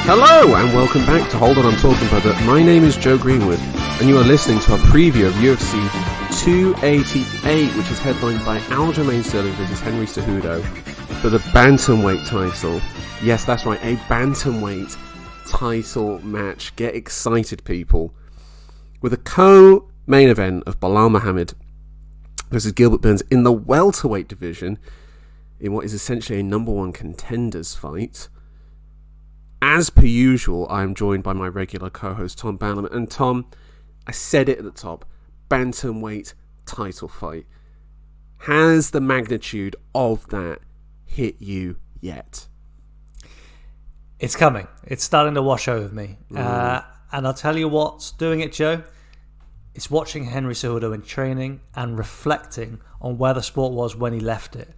Hello and welcome back to Hold On I'm Talking Brother. My name is Joe Greenwood and you are listening to our preview of UFC 288, which is headlined by Aljamain Sterling versus Henry Cejudo for the Bantamweight title. Yes, that's right, a Bantamweight title match. Get excited, people. With a co-main event of Belal Muhammad versus Gilbert Burns in the welterweight division in what is essentially a number one contenders fight. As per usual, I am joined by my regular co-host Tom Bannerman. And Tom, I said it at the top, Bantamweight title fight. Has the magnitude of that hit you yet? It's coming. It's starting to wash over me. And I'll tell you what's doing it, Joe. It's watching Henry Cejudo in training and reflecting on where the sport was when he left it.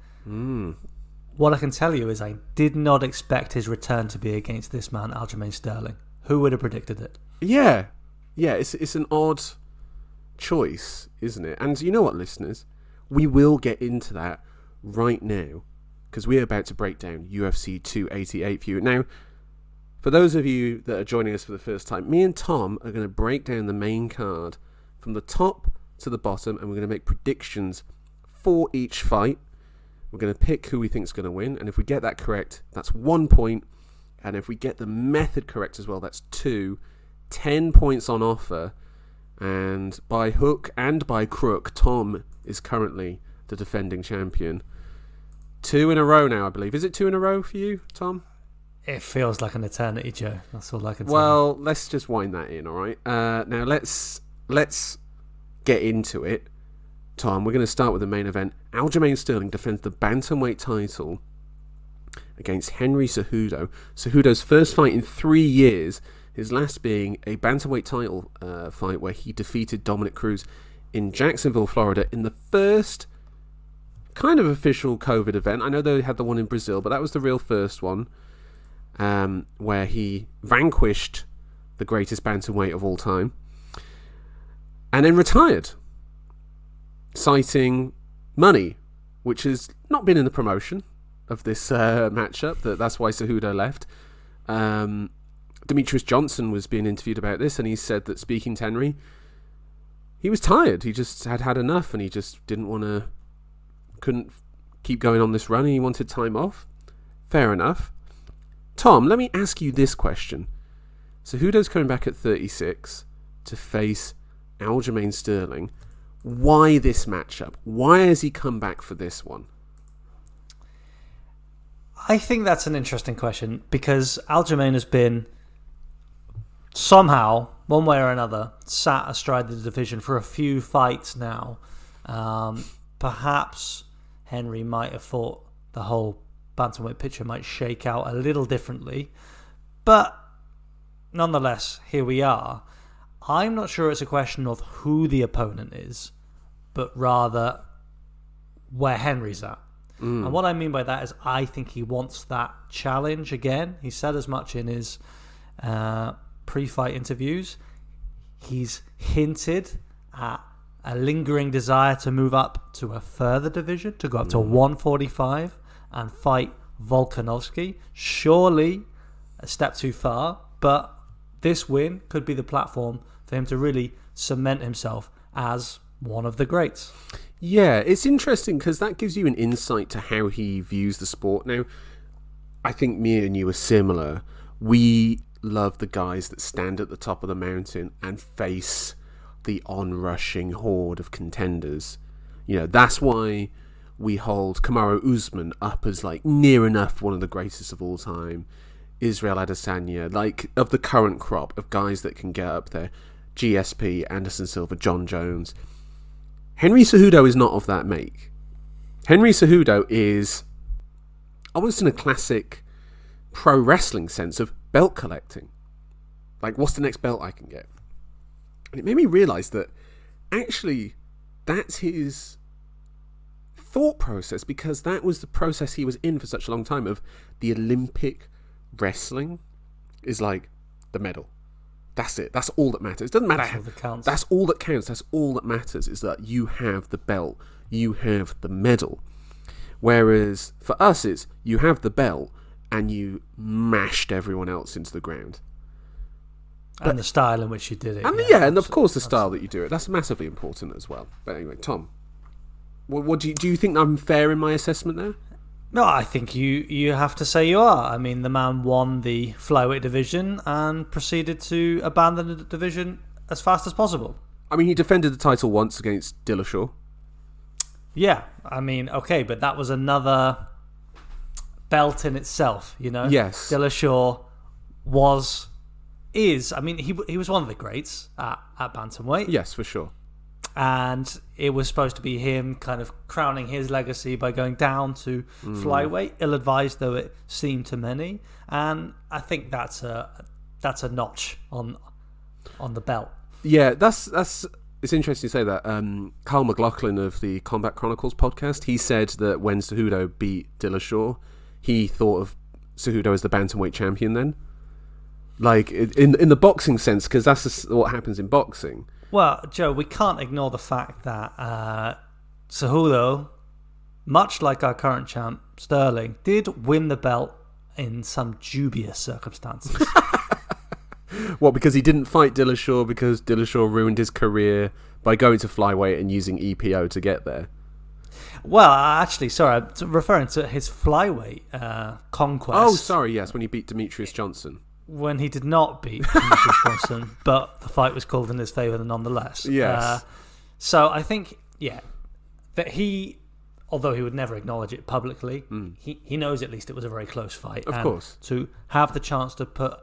What I can tell you is I did not expect his return to be against this man, Aljamain Sterling. Who would have predicted it? Yeah, it's an odd choice, isn't it? And you know what, listeners? We will get into that right now because we're about to break down UFC 288 for you. Now, for those of you that are joining us for the first time, me and Tom are going to break down the main card from the top to the bottom, and we're going to make predictions for each fight. We're going to pick who we think is going to win, and if we get that correct, that's 1 point, and if we get the method correct as well, that's 2. 10 points on offer, and by hook and by crook, Tom is currently the defending champion. 2 in a row now, I believe. Is it 2 in a row for you, Tom? It feels like an eternity, Joe. That's all I can say. Well, let's just wind that in, all right? Now, let's get into it. Tom, we're going to start with the main event. Aljamain Sterling defends the Bantamweight title against Henry Cejudo. Cejudo's first fight in 3 years, his last being a Bantamweight title fight where he defeated Dominic Cruz in Jacksonville, Florida, in the first kind of official COVID event. I know they had the one in Brazil, but that was the real first one, where he vanquished the greatest Bantamweight of all time and then retired, citing money, which has not been in the promotion of this matchup. That's why Cejudo left. Demetrius Johnson was being interviewed about this, and he said that, speaking to Henry, he was tired. He just had enough, and he just couldn't keep going on this run, and he wanted time off. Fair enough. Tom, let me ask you this question. Cejudo's coming back at 36 to face Aljamain Sterling. Why this matchup? Why has he come back for this one? I think that's an interesting question because Aljamain has been somehow, one way or another, sat astride the division for a few fights now. Perhaps Henry might have thought the whole Bantamweight picture might shake out a little differently. But nonetheless, here we are. I'm not sure it's a question of who the opponent is, but rather where Henry's at. And what I mean by that is I think he wants that challenge again. He said as much in his pre-fight interviews. He's hinted at a lingering desire to move up to a further division, to go up to 145 and fight Volkanovski. Surely a step too far, but this win could be the platform for him to really cement himself as one of the greats. Yeah, it's interesting because that gives you an insight to how he views the sport. Now, I think me and you are similar. We love the guys that stand at the top of the mountain and face the onrushing horde of contenders. You know, that's why we hold Kamaru Usman up as like near enough one of the greatest of all time. Israel Adesanya, like of the current crop of guys that can get up there. GSP, Anderson Silva, John Jones. Henry Cejudo is not of that make. Henry Cejudo is almost in a classic pro wrestling sense of belt collecting. Like, what's the next belt I can get? And it made me realise that actually that's his thought process, because that was the process he was in for such a long time of the Olympic wrestling is like the medal. That's it. That's all that matters. It doesn't matter how. That's all that counts. That's all that matters, is that you have the belt. You have the medal. Whereas for us, it's you have the belt and you mashed everyone else into the ground. And the style in which you did it. And of course the style that you do it. That's massively important as well. But anyway, Tom, what do you think I'm fair in my assessment there? No, I think you have to say you are. I mean, the man won the flyweight division and proceeded to abandon the division as fast as possible. I mean, he defended the title once against Dillashaw. Yeah, I mean, okay, but that was another belt in itself, you know? Yes. Dillashaw I mean, he was one of the greats at Bantamweight. Yes, for sure. And it was supposed to be him kind of crowning his legacy by going down to flyweight, ill-advised though it seemed to many. And I think that's a notch on the belt. Yeah, that's it's interesting to say that. Carl McLaughlin of the Combat Chronicles podcast, he said that when Cejudo beat Dillashaw, he thought of Cejudo as the bantamweight champion then. Like, in the boxing sense, because that's just what happens in boxing. Well, Joe, we can't ignore the fact that Cejudo, much like our current champ, Sterling, did win the belt in some dubious circumstances. What, because he didn't fight Dillashaw because Dillashaw ruined his career by going to flyweight and using EPO to get there? Well, actually, sorry, I'm referring to his flyweight conquest. Oh, sorry, yes, when he beat Demetrius Johnson. When he did not beat Demetrius Johnson, but the fight was called in his favour nonetheless. Yes. So I think, that he, although he would never acknowledge it publicly, he knows at least it was a very close fight. Of course. To have the chance to put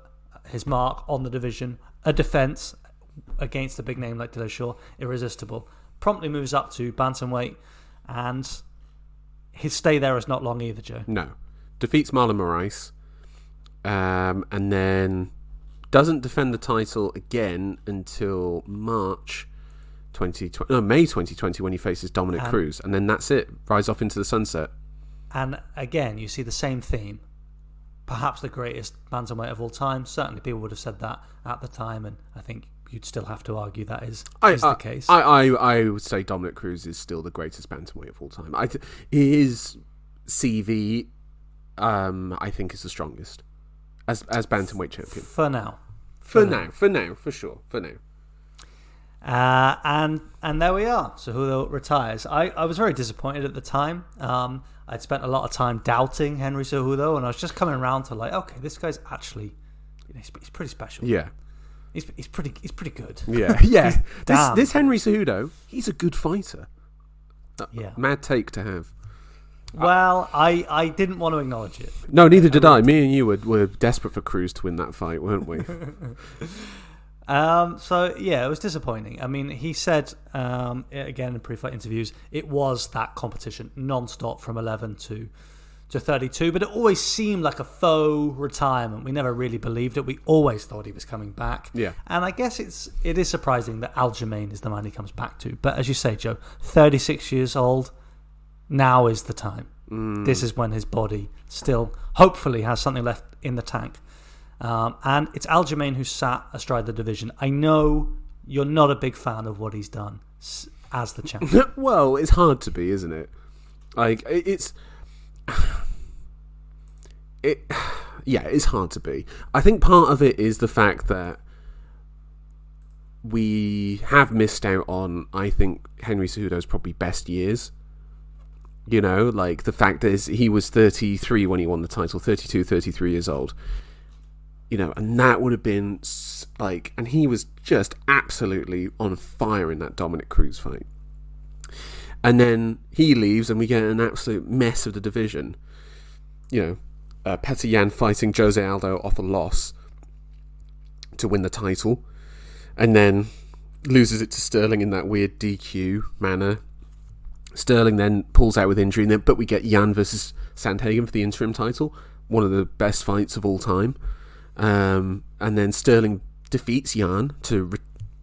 his mark on the division, a defence against a big name like Dillashaw, irresistible. Promptly moves up to bantamweight, and his stay there is not long either, Joe. No. Defeats Marlon Moraes. And then doesn't defend the title again until May 2020 when he faces Dominic Cruz, and then that's it. Rides off into the sunset. And again, you see the same theme. Perhaps the greatest bantamweight of all time. Certainly, people would have said that at the time, and I think you'd still have to argue that is the case. I would say Dominic Cruz is still the greatest bantamweight of all time. His CV, I think, is the strongest. As bantamweight champion. For now. For sure. And there we are. Cejudo retires. I was very disappointed at the time. I'd spent a lot of time doubting Henry Cejudo, and I was just coming around to okay, this guy's actually, he's pretty special. Yeah. He's pretty good. Yeah. Yeah. This Henry Cejudo, he's a good fighter. Mad take to have. Well, I didn't want to acknowledge it. No, neither did I. Me and you were desperate for Cruz to win that fight, weren't we? So, it was disappointing. I mean, he said, again in pre-fight interviews, it was that competition non-stop from 11 to 32, but it always seemed like a faux retirement. We never really believed it. We always thought he was coming back. Yeah. And I guess it is surprising that Aljamain is the man he comes back to. But as you say, Joe, 36 years old, now is the time. This is when his body still hopefully has something left in the tank. And it's Aljamain who sat astride the division. I know you're not a big fan of what he's done as the champion. Well, it's hard to be, isn't it? It's hard to be. I think part of it is the fact that we have missed out on, I think, Henry Cejudo's probably best years. You know, the fact is he was 33 when he won the title, 32, 33 years old. You know, and that would have been and he was just absolutely on fire in that Dominic Cruz fight. And then he leaves and we get an absolute mess of the division. You know, Petr Yan fighting Jose Aldo off a loss to win the title, and then loses it to Sterling in that weird DQ manner. Sterling then pulls out with injury, but we get Yan versus Sandhagen for the interim title, one of the best fights of all time. And then Sterling defeats Yan to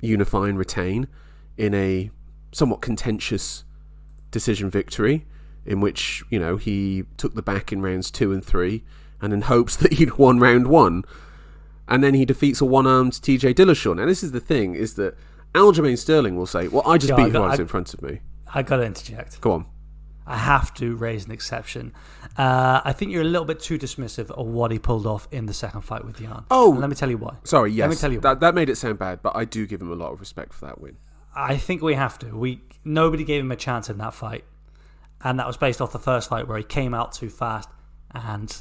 unify and retain in a somewhat contentious decision victory, in which, you know, he took the back in rounds 2 and 3, and in hopes that he'd won round 1. And then he defeats a one-armed TJ Dillashaw. Now, this is the thing, is that Aljamain Sterling will say, well, I just beat who was in front of me. I got to interject. Go on. I have to raise an exception. I think you're a little bit too dismissive of what he pulled off in the second fight with Yan. Oh, and let me tell you why. Sorry, yes. Let me tell you why. That made it sound bad, but I do give him a lot of respect for that win. I think we have to. Nobody gave him a chance in that fight, and that was based off the first fight where he came out too fast and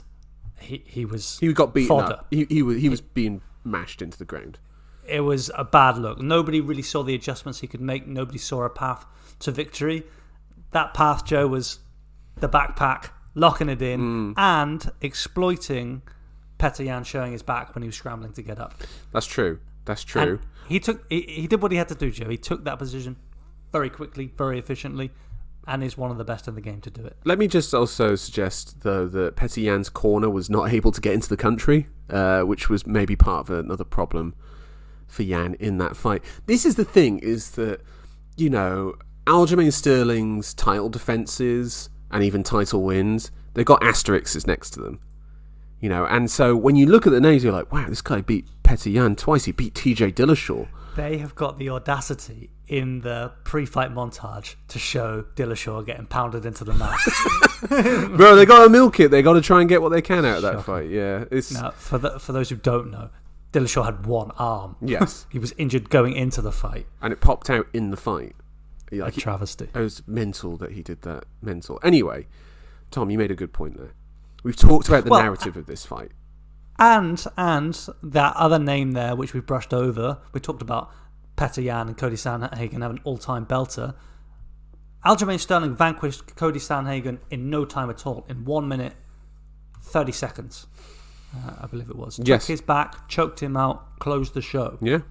he got beaten fodder. up. He was being mashed into the ground. It was a bad look. Nobody really saw the adjustments he could make. Nobody saw a path to victory. That path, Joe, was the backpack, locking it in, and exploiting Petr Yan showing his back when he was scrambling to get up. That's true. And he did what he had to do, Joe. He took that position very quickly, very efficiently, and is one of the best in the game to do it. Let me just also suggest, though, that Petr Yan's corner was not able to get into the country, which was maybe part of another problem for Yan in that fight. This is the thing, is that, Aljamain Sterling's title defences and even title wins, they've got asterisks next to them. And so when you look at the names, you're like, wow, this guy beat Petr Yan twice. He beat TJ Dillashaw. They have got the audacity in the pre-fight montage to show Dillashaw getting pounded into the mat. Bro, they got to milk it. They got to try and get what they can out of that fight. Yeah. Now, for those who don't know, Dillashaw had one arm. Yes. He was injured going into the fight. And it popped out in the fight. A travesty. It was mental that he did that. Mental. Anyway, Tom, you made a good point there. We've talked about the narrative of this fight. And that other name there, which we brushed over, we talked about Petr Yan and Cody Sandhagen having an all-time belter. Aljamain Sterling vanquished Cody Sandhagen in no time at all, in 1 minute, 30 seconds, I believe it was. Yes. Took his back, choked him out, closed the show. Yeah.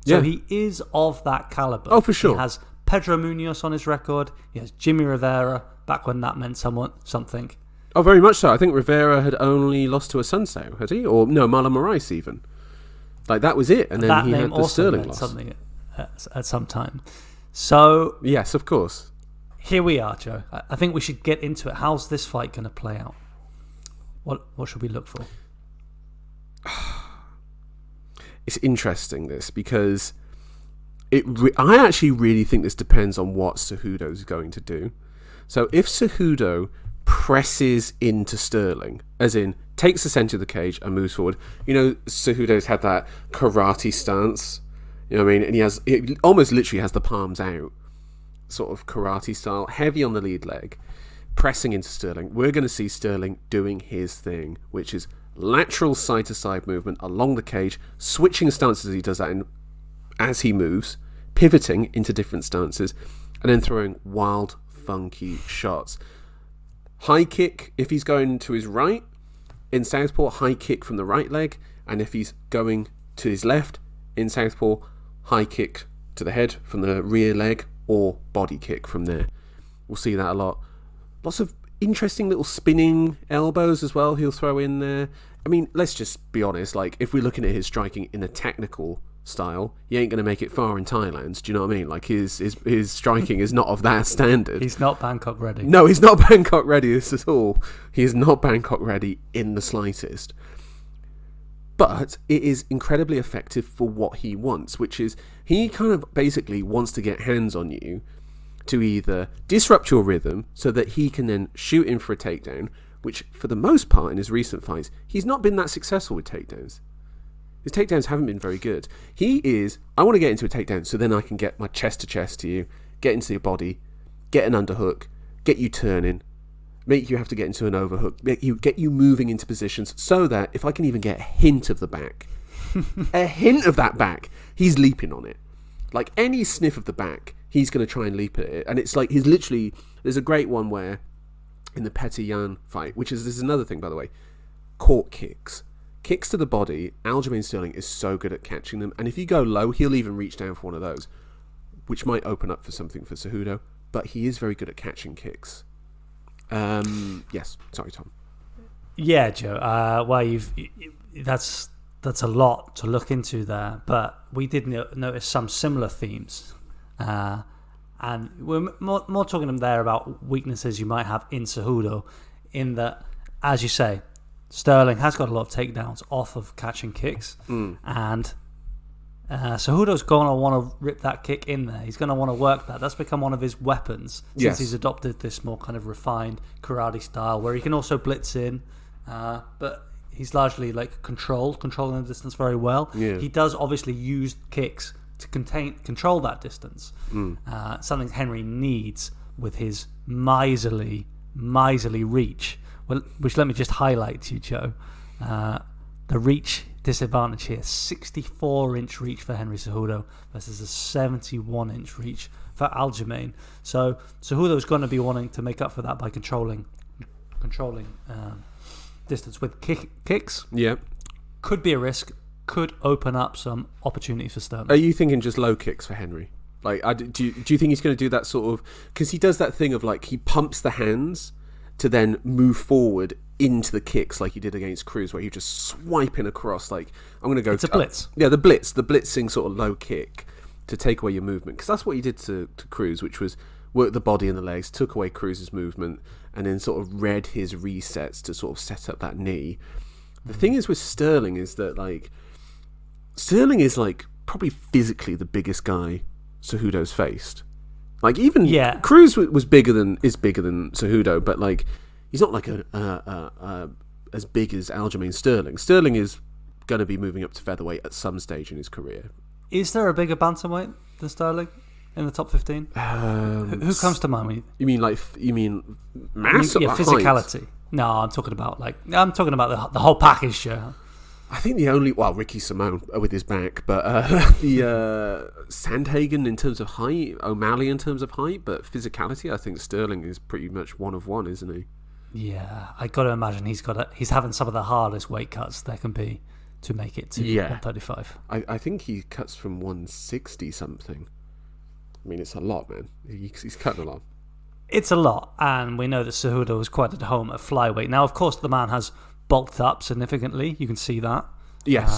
So he is of that caliber. Oh, for sure. He has Pedro Munoz on his record. He has Jimmy Rivera, back when that meant something. Oh, very much so. I think Rivera had only lost to a Sunsao, had he? Or no, Marlon Moraes even. Like, that was it. And then he had the Sterling loss. Something at some time. So yes, of course. Here we are, Joe. I think we should get into it. How's this fight going to play out? What should we look for? It's interesting, this, because I actually really think this depends on what Cejudo's going to do. So if Cejudo presses into Sterling, as in takes the centre of the cage and moves forward, Cejudo's had that karate stance, you know what I mean? And he almost literally has the palms out, sort of karate style, heavy on the lead leg, pressing into Sterling. We're going to see Sterling doing his thing, which is lateral side-to-side movement along the cage, switching stances as he does that as he moves, pivoting into different stances, and then throwing wild, funky shots. High kick if he's going to his right, in southpaw, high kick from the right leg, and if he's going to his left, in southpaw, high kick to the head from the rear leg, or body kick from there. We'll see that a lot. Lots of interesting little spinning elbows as well he'll throw in there. I mean, let's just be honest, like, if we're looking at his striking in a technical style, he ain't going to make it far in Thailand. Do you know what I mean? Like, his striking is not of that standard. He's not Bangkok ready. No, he's not Bangkok ready at all. He is not Bangkok ready in the slightest. But it is incredibly effective for what he wants, which is he kind of basically wants to get hands on you to either disrupt your rhythm so that he can then shoot in for a takedown, which for the most part in his recent fights, he's not been that successful with takedowns. His takedowns haven't been very good. I want to get into a takedown so then I can get my chest to chest to you, get into your body, get an underhook, get you turning, make you have to get into an overhook, get you moving into positions so that if I can even get a hint of the back, a hint of that back, he's leaping on it. Like, any sniff of the back, he's going to try and leap at it. And it's like, there's a great one where, in the Petr Yan fight, this is another thing, by the way, court kicks. Kicks to the body, Aljamain Sterling is so good at catching them. And if you go low, he'll even reach down for one of those, which might open up for something for Cejudo. But he is very good at catching kicks. Yes, sorry, Tom. Yeah, Joe. That's a lot to look into there. But we did notice some similar themes. And we're more talking there about weaknesses you might have in Cejudo, in that, as you say, Sterling has got a lot of takedowns off of catching kicks, and Cejudo's going to want to rip that kick in there. He's going to want to work that. That's become one of his weapons since he's adopted this more kind of refined karate style, where he can also blitz in, but he's largely like controlling the distance very well. Yeah. He does obviously use kicks to control that distance. Something Henry needs with his miserly reach. Well, which let me just highlight to you, Joe. The reach disadvantage here: 64-inch reach for Henry Cejudo versus a 71-inch reach for Aljamain. So Cejudo's going to be wanting to make up for that by controlling distance with kicks. Yeah, could be a risk. Could open up some opportunities for Sterling. Are you thinking just low kicks for Henry? Like, do you think he's going to do that sort of? Because he does that thing of like he pumps the hands to then move forward into the kicks, like he did against Cruz, where he just swiping across. Like, I'm going to go. It's a blitz. The blitzing sort of low kick to take away your movement. Because that's what he did to Cruz, which was work the body and the legs, took away Cruz's movement, and then sort of read his resets to sort of set up that knee. The thing is with Sterling is that like Sterling is like probably physically the biggest guy Cejudo's faced. Like even Cruz is bigger than Cejudo, but like he's not like as big as Aljamain Sterling. Sterling is going to be moving up to featherweight at some stage in his career. Is there a bigger bantamweight than Sterling in the top 15? Who comes to mind? You mean mass? Yeah, physicality. Height? No, I'm talking about the whole package, Joe. I think the only Ricky Simone with his back, but the Sandhagen in terms of height, O'Malley in terms of height, but physicality, I think Sterling is pretty much one of one, isn't he? Yeah, I got to imagine he's having some of the hardest weight cuts there can be to make it to 135. I think he cuts from 160 something. I mean, it's a lot, man. He's cutting a lot. It's a lot, and we know that Cejudo was quite at home at flyweight. Now, of course, the man has bulked up significantly. You can see that. Yes.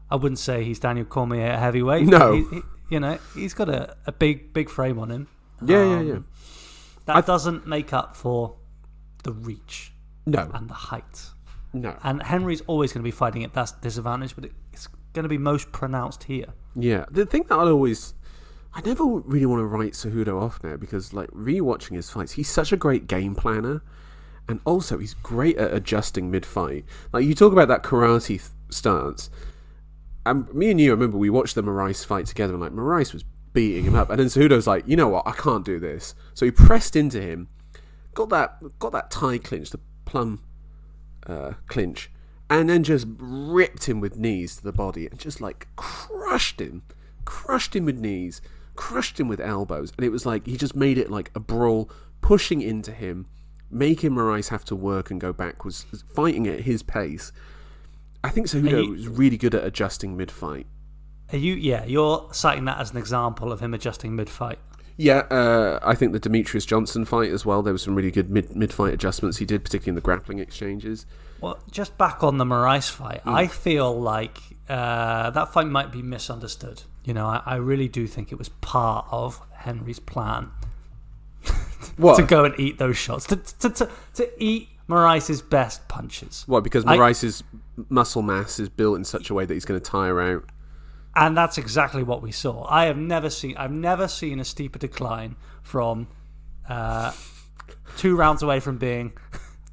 I wouldn't say he's Daniel Cormier at heavyweight. No. He's got a big frame on him. Yeah. That doesn't make up for the reach. No. And the height. No. And Henry's always going to be fighting at that disadvantage, but it's going to be most pronounced here. Yeah. The thing that I never really want to write Cejudo off now, because like rewatching his fights, he's such a great game planner. And also, he's great at adjusting mid-fight. Like, you talk about that karate stance. And me and you, I remember we watched the Moraes fight together, and like, Moraes was beating him up. And then Cejudo's like, you know what, I can't do this. So he pressed into him, got that tie clinch, the plum clinch, and then just ripped him with knees to the body, and just like crushed him with knees, crushed him with elbows. And it was like, he just made it like a brawl, pushing into him, making Moraes have to work and go backwards, fighting at his pace. I think Cejudo is really good at adjusting mid-fight. You're citing that as an example of him adjusting mid-fight. Yeah, I think the Demetrius Johnson fight as well, there was some really good mid-fight adjustments he did, particularly in the grappling exchanges. Well, just back on the Moraes fight, I feel like that fight might be misunderstood. You know, I really do think it was part of Henry's plan. What? To go and eat those shots, to eat Moraes' best punches. What? Because Moraes' muscle mass is built in such a way that he's going to tire out. And that's exactly what we saw. I've never seen a steeper decline from 2 rounds away from being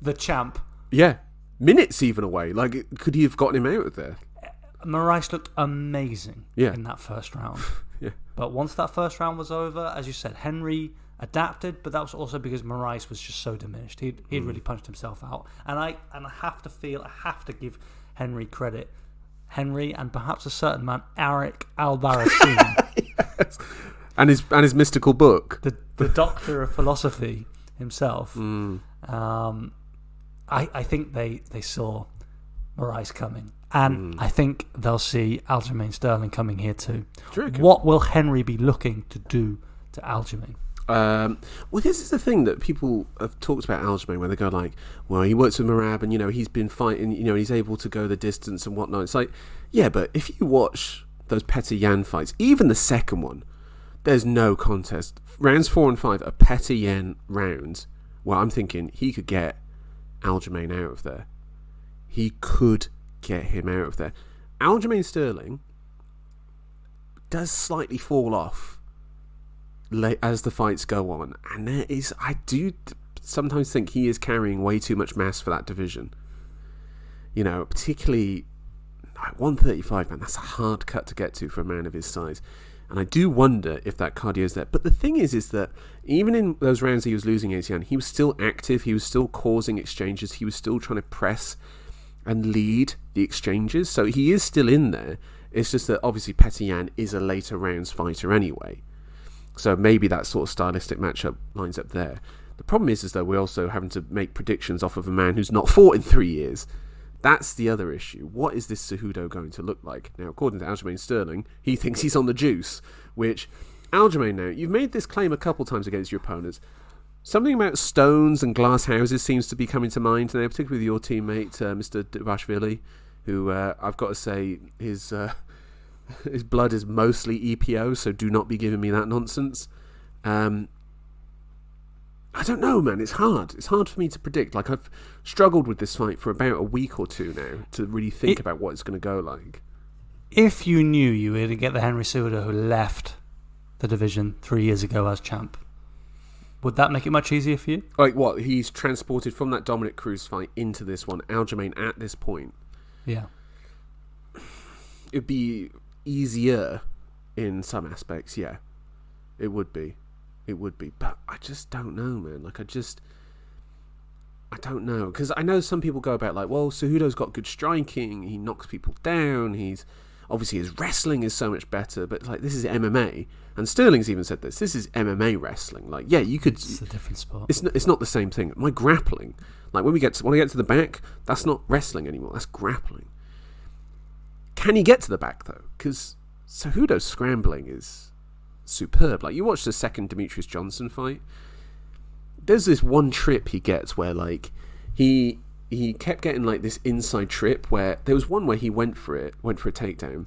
the champ. Yeah, minutes even away. Like, could he have gotten him out of there? Moraes looked amazing in that first round. Yeah. But once that first round was over, as you said, Henry adapted, but that was also because Moraes was just so diminished. He'd really punched himself out. And I have to give Henry credit. Henry and perhaps a certain man, Eric Albarracin. Yes. And his mystical book. The doctor of philosophy himself. I think they saw Moraes coming. And I think they'll see Aljamain Sterling coming here too. What will Henry be looking to do to Aljamain? Well, this is the thing that people have talked about Aljamain, where they go like, well, he works with Merab and, he's been fighting, he's able to go the distance and whatnot. It's like, yeah, but if you watch those Petr Yan fights, even the second one, there's no contest. Rounds 4 and 5 are Petr Yan rounds where I'm thinking he could get Aljamain out of there. He could get him out of there. Aljamain Sterling, does slightly fall off as the fights go on, and I do sometimes think he is carrying way too much mass for that division. You know, particularly at 135, man, that's a hard cut to get to for a man of his size. And I do wonder if that cardio is there. But the thing is that even in those rounds he was losing Etienne, he was still active, he was still causing exchanges, he was still trying to press and lead the exchanges. So he is still in there. It's just that obviously Petr Yan is a later rounds fighter anyway. So maybe that sort of stylistic matchup lines up there. The problem is though, we're also having to make predictions off of a man who's not fought in 3 years. That's the other issue. What is this Cejudo going to look like? Now, according to Aljamain Sterling, he thinks he's on the juice, which, Aljamain, now, you've made this claim a couple times against your opponents. Something about stones and glass houses seems to be coming to mind now, particularly with your teammate, Mr. Dubashvili, who, I've got to say, his blood is mostly EPO, so do not be giving me that nonsense. I don't know, man. It's hard. It's hard for me to predict. Like, I've struggled with this fight for about a week or two now to really think about what it's going to go like. If you knew you were going to get the Henry Cejudo who left the division 3 years ago as champ, would that make it much easier for you? Like what? He's transported from that Dominic Cruz fight into this one. Aljamain at this point. Yeah. It'd be easier in some aspects, yeah. It would be. But I just don't know, man. Like, I don't know. Because I know some people go about like, well, Cejudo's got good striking, he knocks people down, obviously his wrestling is so much better, but like, this is MMA. And Sterling's even said this is MMA wrestling. Like, yeah, you could... It's a different sport. It's not the same thing. My grappling, like when I get to the back, that's not wrestling anymore, that's grappling. Can he get to the back, though? Because Cejudo's scrambling is superb. Like, you watch the second Demetrius Johnson fight, there's this one trip he gets where like he kept getting like this inside trip where there was one where he went for a takedown,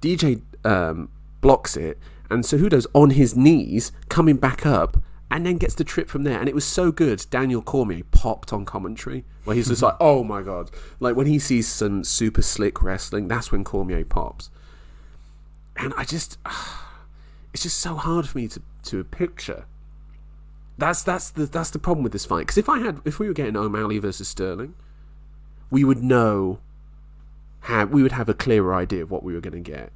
DJ blocks it, and Cejudo's on his knees coming back up and then gets the trip from there, and it was so good. Daniel Cormier popped on commentary where he's just like, oh my god, like when he sees some super slick wrestling, that's when Cormier pops. And it's just so hard for me to picture. That's the problem with this fight. Because if we were getting O'Malley versus Sterling, we would have a clearer idea of what we were going to get.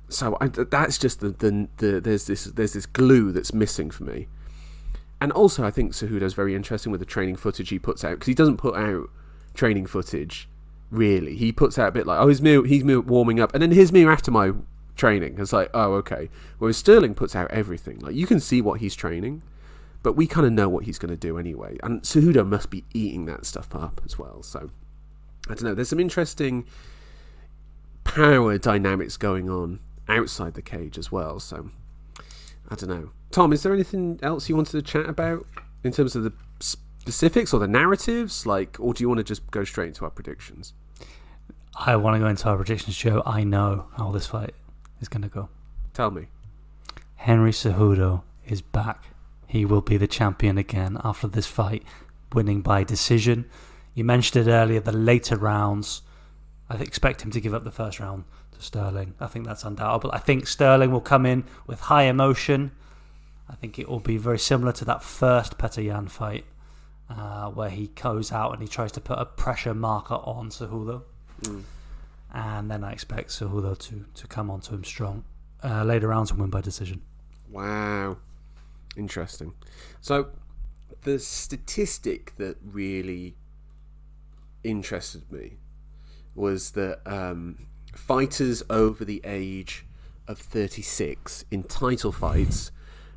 So that's just there's this glue that's missing for me. And also, I think Cejudo's very interesting with the training footage he puts out, because he doesn't put out training footage. Really, he puts out a bit like, oh, he's me warming up, and then here's me after my training. It's like, oh, okay. Whereas Sterling puts out everything. Like, you can see what he's training, but we kind of know what he's going to do anyway. And Cejudo must be eating that stuff up as well. So, I don't know. There's some interesting power dynamics going on outside the cage as well. So, I don't know. Tom, is there anything else you wanted to chat about in terms of the specifics or the narratives? Like, or do you want to just go straight into our predictions? I want to go into our predictions, Joe. I know how this fight is going to go. Tell me. Henry Cejudo is back. He will be the champion again after this fight, winning by decision. You mentioned it earlier, the later rounds. I expect him to give up the first round to Sterling. I think that's undoubtable. I think Sterling will come in with high emotion. I think it will be very similar to that first Petr Yan fight, where he goes out and he tries to put a pressure marker on Cejudo. And then I expect Cejudo to come onto him strong later rounds and win by decision. Wow. Interesting. So the statistic that really interested me was that fighters over the age of 36 in title fights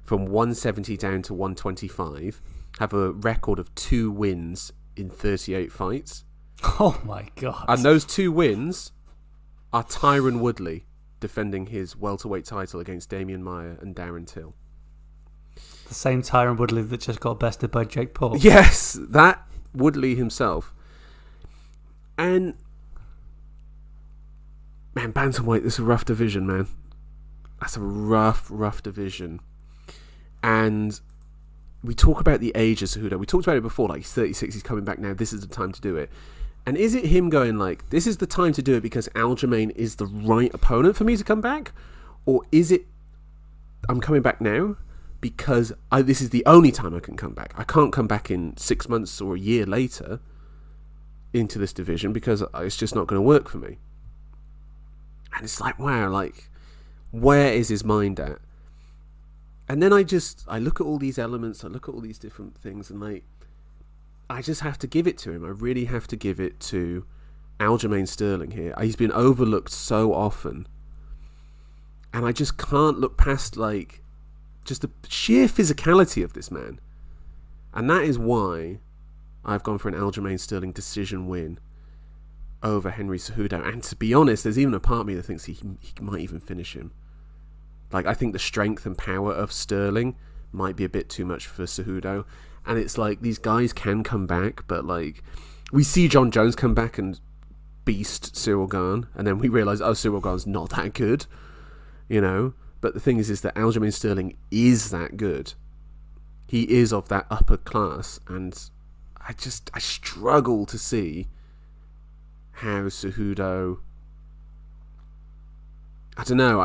from 170 down to 125 have a record of 2 wins in 38 fights. Oh my god. And those 2 wins are Tyron Woodley defending his welterweight title against Damian Maia and Darren Till. The same Tyron Woodley that just got bested by Jake Paul. Yes, that Woodley himself. And man, Bantamweight, this is a rough division, man. That's a rough division. And we talk about the age of Cejudo. We talked about it before, like he's 36, he's coming back now, this is the time to do it. And is it him going like, this is the time to do it because Aljamain is the right opponent for me to come back? Or is it, I'm coming back now because this is the only time I can come back. I can't come back in 6 months or a year later into this division because it's just not going to work for me. And it's like, wow, like, where is his mind at? And then I look at all these elements, I look at all these different things, and like, I just have to give it to him. I really have to give it to Aljamain Sterling here. He's been overlooked so often. And I just can't look past, like, just the sheer physicality of this man. And that is why I've gone for an Aljamain Sterling decision win over Henry Cejudo. And to be honest, there's even a part of me that thinks he might even finish him. Like, I think the strength and power of Sterling might be a bit too much for Cejudo. And it's like, these guys can come back, but like, we see John Jones come back and beast Cyril Gane, and then we realise, oh, Cyril Gane's not that good, you know? But the thing is that Aljamain Sterling is that good. He is of that upper class, and I struggle to see how Cejudo... I don't know,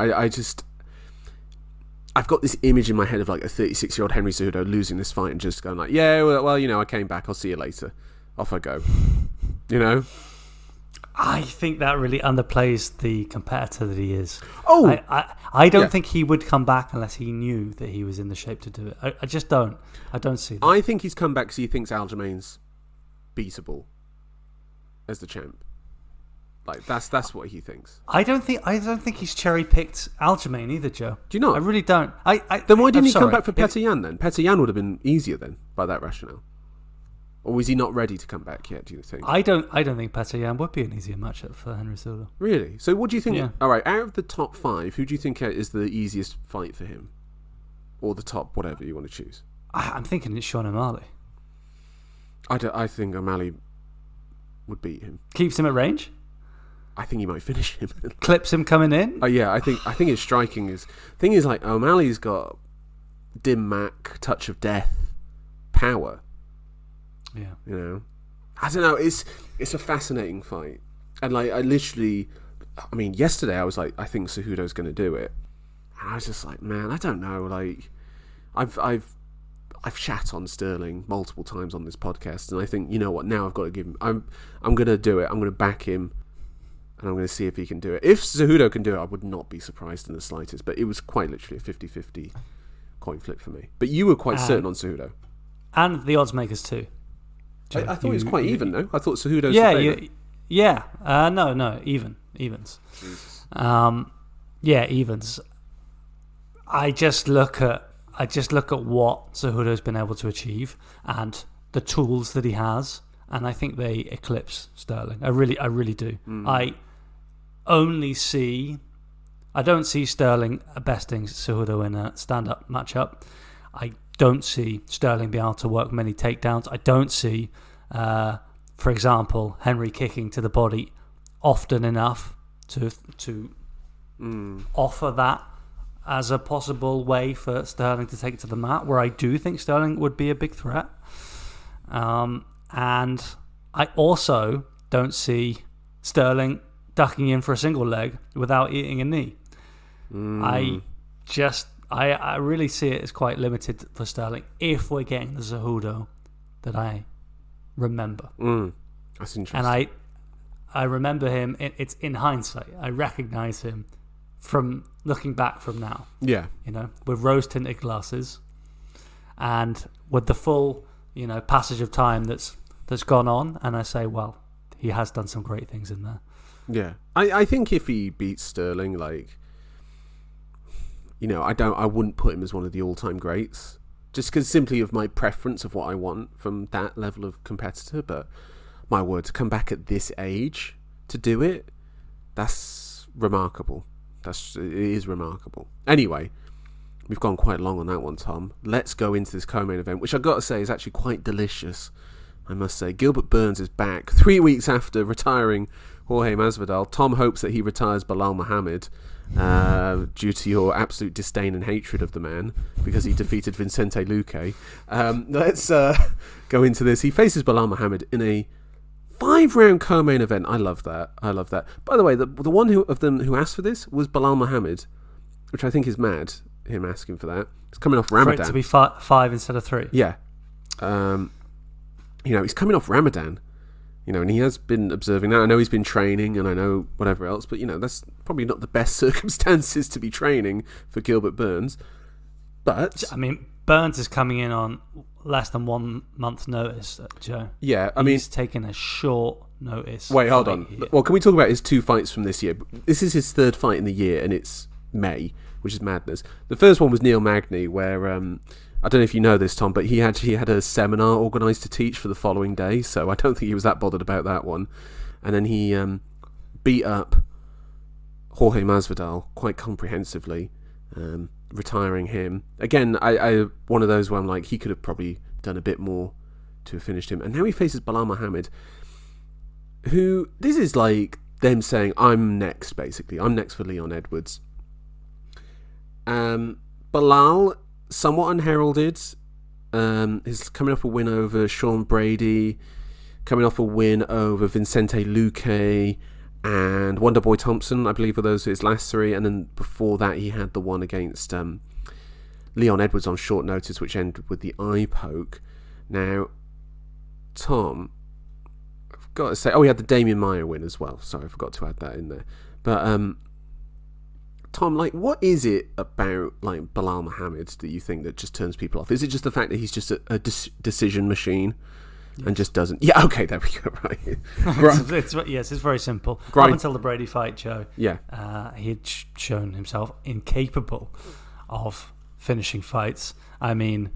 I've got this image in my head of like a 36-year-old Henry Cejudo losing this fight and just going like, yeah, well, you know, I came back, I'll see you later. Off I go. You know? I think that really underplays the competitor that he is. Oh! I don't think he would come back unless he knew that he was in the shape to do it. I just don't. I don't see that. I think he's come back because he thinks Aljamain's beatable as the champ. Like, that's what he thinks. I don't think he's cherry picked Aljamain either, Joe. Do you not? I really don't. Then why didn't he come back for Petr Yan then? Petr Yan would have been easier then by that rationale. Or was he not ready to come back yet? Do you think? I don't think Petr Yan would be an easier matchup for Henry Cejudo. Really? So what do you think? Yeah. All right, out of the top 5, who do you think is the easiest fight for him, or the top whatever you want to choose? I'm thinking it's Sean O'Malley. I think O'Malley would beat him. Keeps him at range. I think he might finish him. Clips him coming in. Oh yeah, I think his striking is. Thing is, like, O'Malley's got dim Mac, touch of death, power. Yeah, you know, I don't know. It's a fascinating fight, and like I mean, yesterday I was like, I think Cejudo's going to do it, and I was just like, man, I don't know. Like, I've shat on Sterling multiple times on this podcast, and I think, you know what? Now I've got to give him. I'm going to do it. I'm going to back him. And I'm going to see if he can do it. If Cejudo can do it, I would not be surprised in the slightest. But it was quite literally a 50-50 coin flip for me. But you were quite certain on Cejudo. And the odds makers too. I thought it was quite even, though. I thought Cejudo's the favourite. No, evens. Evens. I just look at what Cejudo's been able to achieve and the tools that he has, and I think they eclipse Sterling. I really do. I don't see Sterling besting Cejudo in a stand-up matchup. I don't see Sterling being able to work many takedowns. I don't see, for example, Henry kicking to the body often enough to offer that as a possible way for Sterling to take it to the mat, where I do think Sterling would be a big threat. And I also don't see Sterling ducking in for a single leg without eating a knee. I really see it as quite limited for Sterling if we're getting the Cejudo that I remember. That's interesting. And I remember him, it's in hindsight. I recognise him from looking back from now. Yeah. You know, with rose-tinted glasses and with the full, you know, passage of time that's gone on, and I say, well, he has done some great things in there. Yeah. I think if he beats Sterling, like, you know, I wouldn't put him as one of the all-time greats, just because simply of my preference of what I want from that level of competitor. But my word, to come back at this age to do it, that's remarkable. It is remarkable. Anyway, we've gone quite long on that one, Tom. Let's go into this co-main event, which I've got to say is actually quite delicious, I must say. Gilbert Burns is back 3 weeks after retiring Jorge Masvidal. Tom hopes that he retires Belal Muhammad due to your absolute disdain and hatred of the man because he defeated Vicente Luque. Let's go into this. He faces Belal Muhammad in a 5-round co-main event. I love that. By the way, the one of them who asked for this was Belal Muhammad, which I think is mad, him asking for that. It's coming off Ramadan. For it to be 5 instead of 3. Yeah. He's coming off Ramadan. And he has been observing that. I know he's been training and I know whatever else, but, that's probably not the best circumstances to be training for Gilbert Burns. But... I mean, Burns is coming in on less than 1 month's notice, Joe. Yeah, he's taken a short notice. Wait, hold on. Here. Well, can we talk about his 2 fights from this year? This is his 3rd fight in the year, and it's May, which is madness. The first one was Neil Magny, where I don't know if you know this, Tom, but he actually had a seminar organised to teach for the following day, so I don't think he was that bothered about that one. And then he beat up Jorge Masvidal quite comprehensively, retiring him. Again, I one of those where I'm like, he could have probably done a bit more to have finished him. And now he faces Belal Muhammad, who, this is like them saying, I'm next, basically. I'm next for Leon Edwards. Belal, somewhat unheralded. He's coming off a win over Sean Brady, coming off a win over Vicente Luque and Wonderboy Thompson, I believe, were those his last 3. And then before that, he had the one against Leon Edwards on short notice, which ended with the eye poke. Now, Tom, I've got to say, he had the Damian Maia win as well. Sorry, I forgot to add that in there. But Tom, what is it about Belal Muhammad that you think that just turns people off? Is it just the fact that he's just a decision machine and just doesn't? Yeah, okay, there we go. Right. Yes, it's very simple. Up until the Brady fight, Joe. Yeah, he had shown himself incapable of finishing fights. I mean,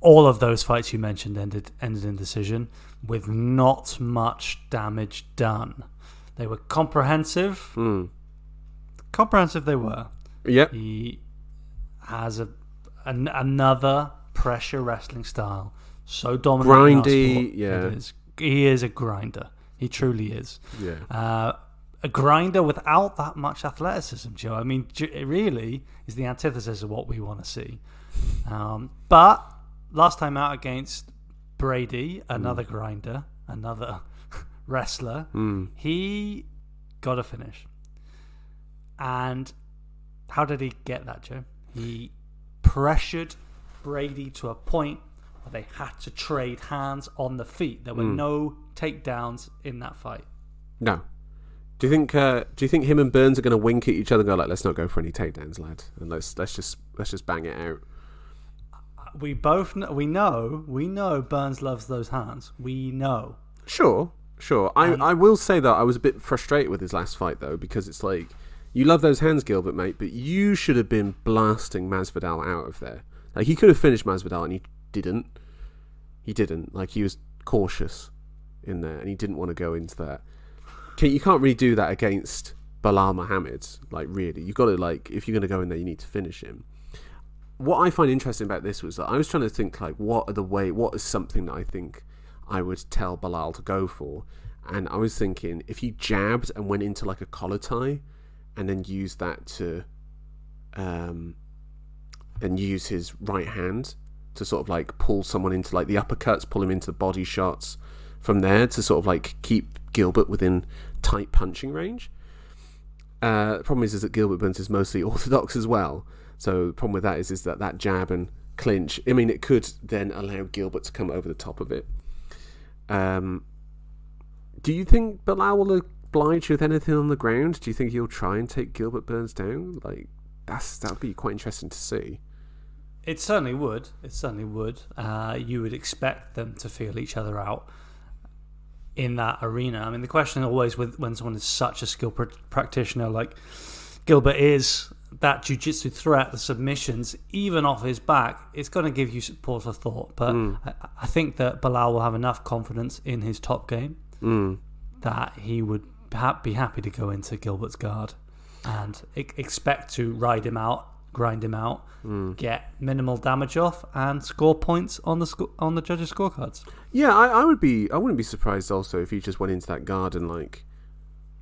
all of those fights you mentioned ended in decision with not much damage done. They were comprehensive. Comprehensive they were. Yep. He has another pressure wrestling style. So dominant. Grindy, yeah. He is a grinder. He truly is. Yeah. A grinder without that much athleticism, Joe. I mean, it really is the antithesis of what we want to see. But last time out against Brady, another grinder, another wrestler, he got a finish. And how did he get that, Joe? He pressured Brady to a point where they had to trade hands on the feet. There were no takedowns in that fight. No. Do you think him and Burns are going to wink at each other and go let's not go for any takedowns, lad, and let's just bang it out? We both know, we know Burns loves those hands. We know. Sure. I will say that I was a bit frustrated with his last fight though, because it's like, you love those hands, Gilbert, mate, but you should have been blasting Masvidal out of there. He could have finished Masvidal, and he didn't. He didn't. He was cautious in there, and he didn't want to go into that. You can't really do that against Belal Muhammad. Really, you've got to if you're going to go in there, you need to finish him. What I find interesting about this was that I was trying to think what is something that I think I would tell Belal to go for, and I was thinking if he jabbed and went into a collar tie, and then use that to, and use his right hand to sort of pull someone into the uppercuts, pull him into the body shots from there to sort of keep Gilbert within tight punching range. The problem is that Gilbert Burns is mostly orthodox as well. So the problem with that is that jab and clinch, I mean, it could then allow Gilbert to come over the top of it. Do you think Belal will oblige with anything on the ground? Do you think he'll try and take Gilbert Burns down? That would be quite interesting to see. It certainly would. You would expect them to feel each other out in that arena. I mean, the question always when someone is such a skilled practitioner like Gilbert is, that jiu-jitsu threat, the submissions, even off his back, it's going to give you pause for thought. But I think that Belal will have enough confidence in his top game that he would be happy to go into Gilbert's guard and expect to ride him out, grind him out, get minimal damage off, and score points on the judges' scorecards. Yeah, I wouldn't be surprised also if he just went into that guard and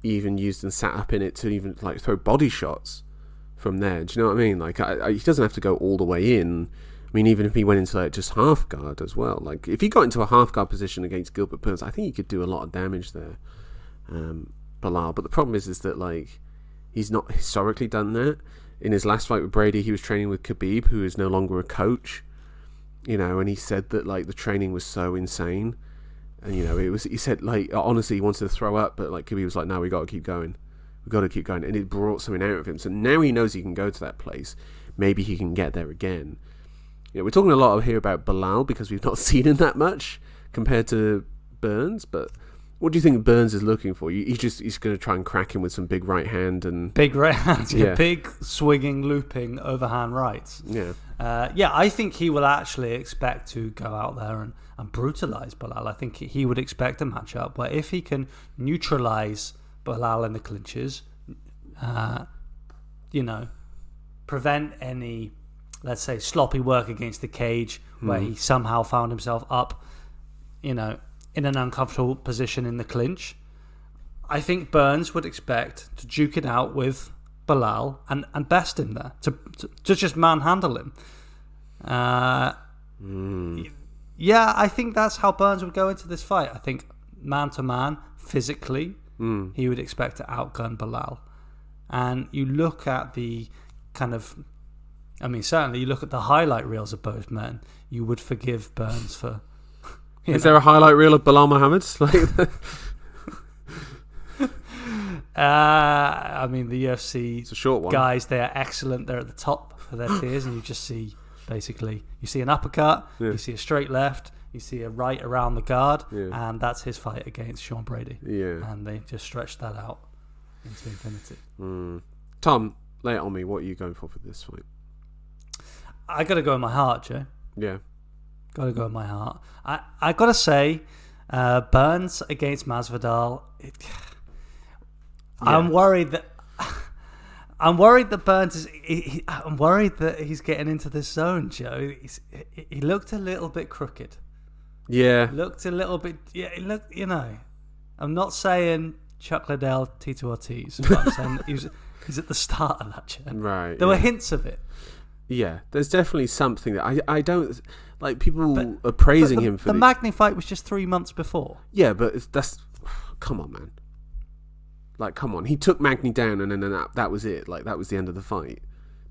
even used and sat up in it to even throw body shots from there. Do you know what I mean? He doesn't have to go all the way in, I mean, even if he went into like just half guard as well, like if he got into a half guard position against Gilbert Burns, I think he could do a lot of damage there, Belal. But the problem is that like he's not historically done that. In his last fight with Brady, he was training with Khabib, who is no longer a coach, and he said that like the training was so insane, and he said like honestly he wanted to throw up, but like Khabib was like, no, we got to keep going, and it brought something out of him. So now he knows he can go to that place. Maybe he can get there again. We're talking a lot here about Belal because we've not seen him that much compared to Burns, but what do you think Burns is looking for? He's going to try and crack him with some big right hand and big right hands, big swinging, looping overhand rights. I think he will actually expect to go out there and brutalize Belal. I think he would expect a matchup where if he can neutralize Belal in the clinches, prevent any, let's say, sloppy work against the cage where he somehow found himself up, in an uncomfortable position in the clinch. I think Burns would expect to duke it out with Belal and best him there, to just manhandle him. Yeah, I think that's how Burns would go into this fight. I think man-to-man, physically, he would expect to outgun Belal. And you look at the kind of... certainly you look at the highlight reels of both men, you would forgive Burns for... Is there a highlight reel of Belal Muhammad? The UFC it's a short one. Guys, they're excellent. They're at the top of their tiers, and you just see, basically, you see an uppercut, you see a straight left, you see a right around the guard, and that's his fight against Sean Brady. Yeah. And they just stretched that out into infinity. Tom, lay it on me. What are you going for this fight? I got to go in my heart, Joe. Yeah. Got to go in my heart. I got to say, Burns against Masvidal. I'm worried that Burns is. I'm worried that he's getting into this zone, Joe. He looked a little bit crooked. Yeah. Looked a little bit. Yeah. He looked. I'm not saying Chuck Liddell, Tito Ortiz, but I'm saying he's at the start of that journey. Right. There were hints of it. Yeah, there's definitely something that I don't like. People are praising him for the Magny fight was just 3 months before. Yeah, but that's come on, man. Like, come on. He took Magny down, and then that was it. Like, that was the end of the fight.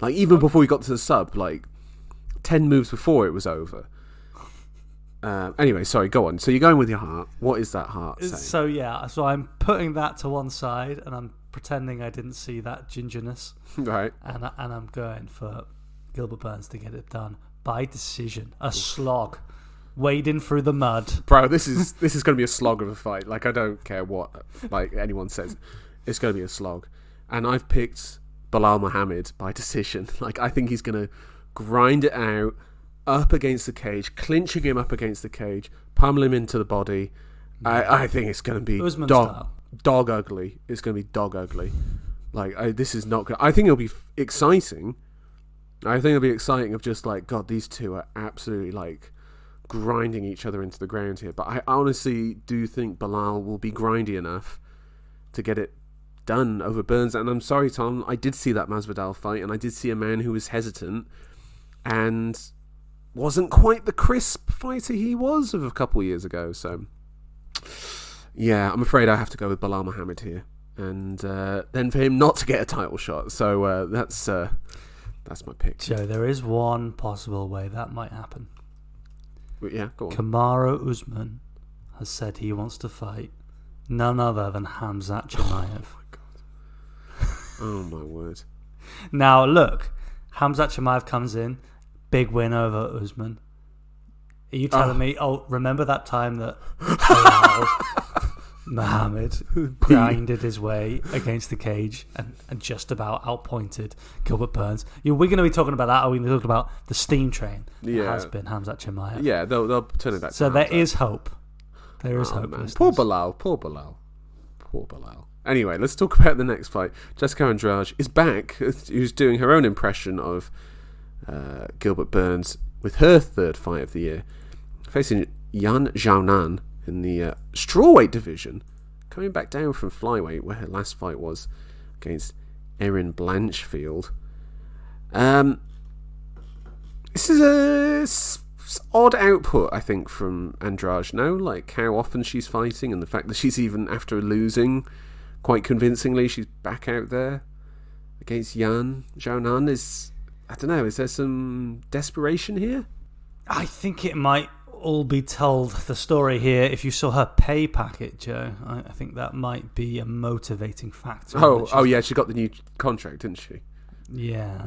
Like, even before he got to the sub, like 10 moves before it was over. Anyway, sorry. Go on. So you're going with your heart. What is that heart saying? So I'm putting that to one side, and I'm pretending I didn't see that gingerness. Right. And I'm going for Gilbert Burns to get it done by decision. A slog, wading through the mud. Bro, this is going to be a slog of a fight. Like, I don't care what anyone says, it's going to be a slog. And I've picked Belal Muhammad by decision. Like, I think he's going to grind it out up against the cage, clinching him up against the cage, pummel him into the body. I think it's going to be dog ugly. It's going to be dog ugly. Like, this is not good. I think it'll be exciting. I think it'll be exciting of just like, God, these two are absolutely like grinding each other into the ground here. But I honestly do think Belal will be grindy enough to get it done over Burns. And I'm sorry, Tom, I did see that Masvidal fight, and I did see a man who was hesitant and wasn't quite the crisp fighter he was of a couple of years ago. So, yeah, I'm afraid I have to go with Belal Muhammad here. And then for him not to get a title shot. So that's my pick. Joe, there is one possible way that might happen. Yeah, go on. Kamaru Usman has said he wants to fight none other than Khamzat Chimaev. Oh, my God. Oh, my word. Now, look, Khamzat Chimaev comes in, big win over Usman. Are you telling me, remember that time that Muhammad grinded his way against the cage and just about outpointed Gilbert Burns? We're going to be talking about that, or we're going to talk about the steam train that has been Khamzat Chimaev. Yeah, they'll turn it back. So there is hope. There is hope. Man. Poor Belal. Anyway, let's talk about the next fight. Jessica Andrade is back, who's doing her own impression of Gilbert Burns with her third fight of the year, facing Yan Xiaonan in the strawweight division, coming back down from flyweight, where her last fight was against Erin Blanchfield. This is a odd output, I think, from Andrade. No, like how often she's fighting, and the fact that she's even after losing quite convincingly, she's back out there against Yan Xiaonan. I don't know. Is there some desperation here? I think it might all be told the story here. If you saw her pay packet, Joe, I think that might be a motivating factor. Oh yeah, she got the new contract, didn't she? Yeah.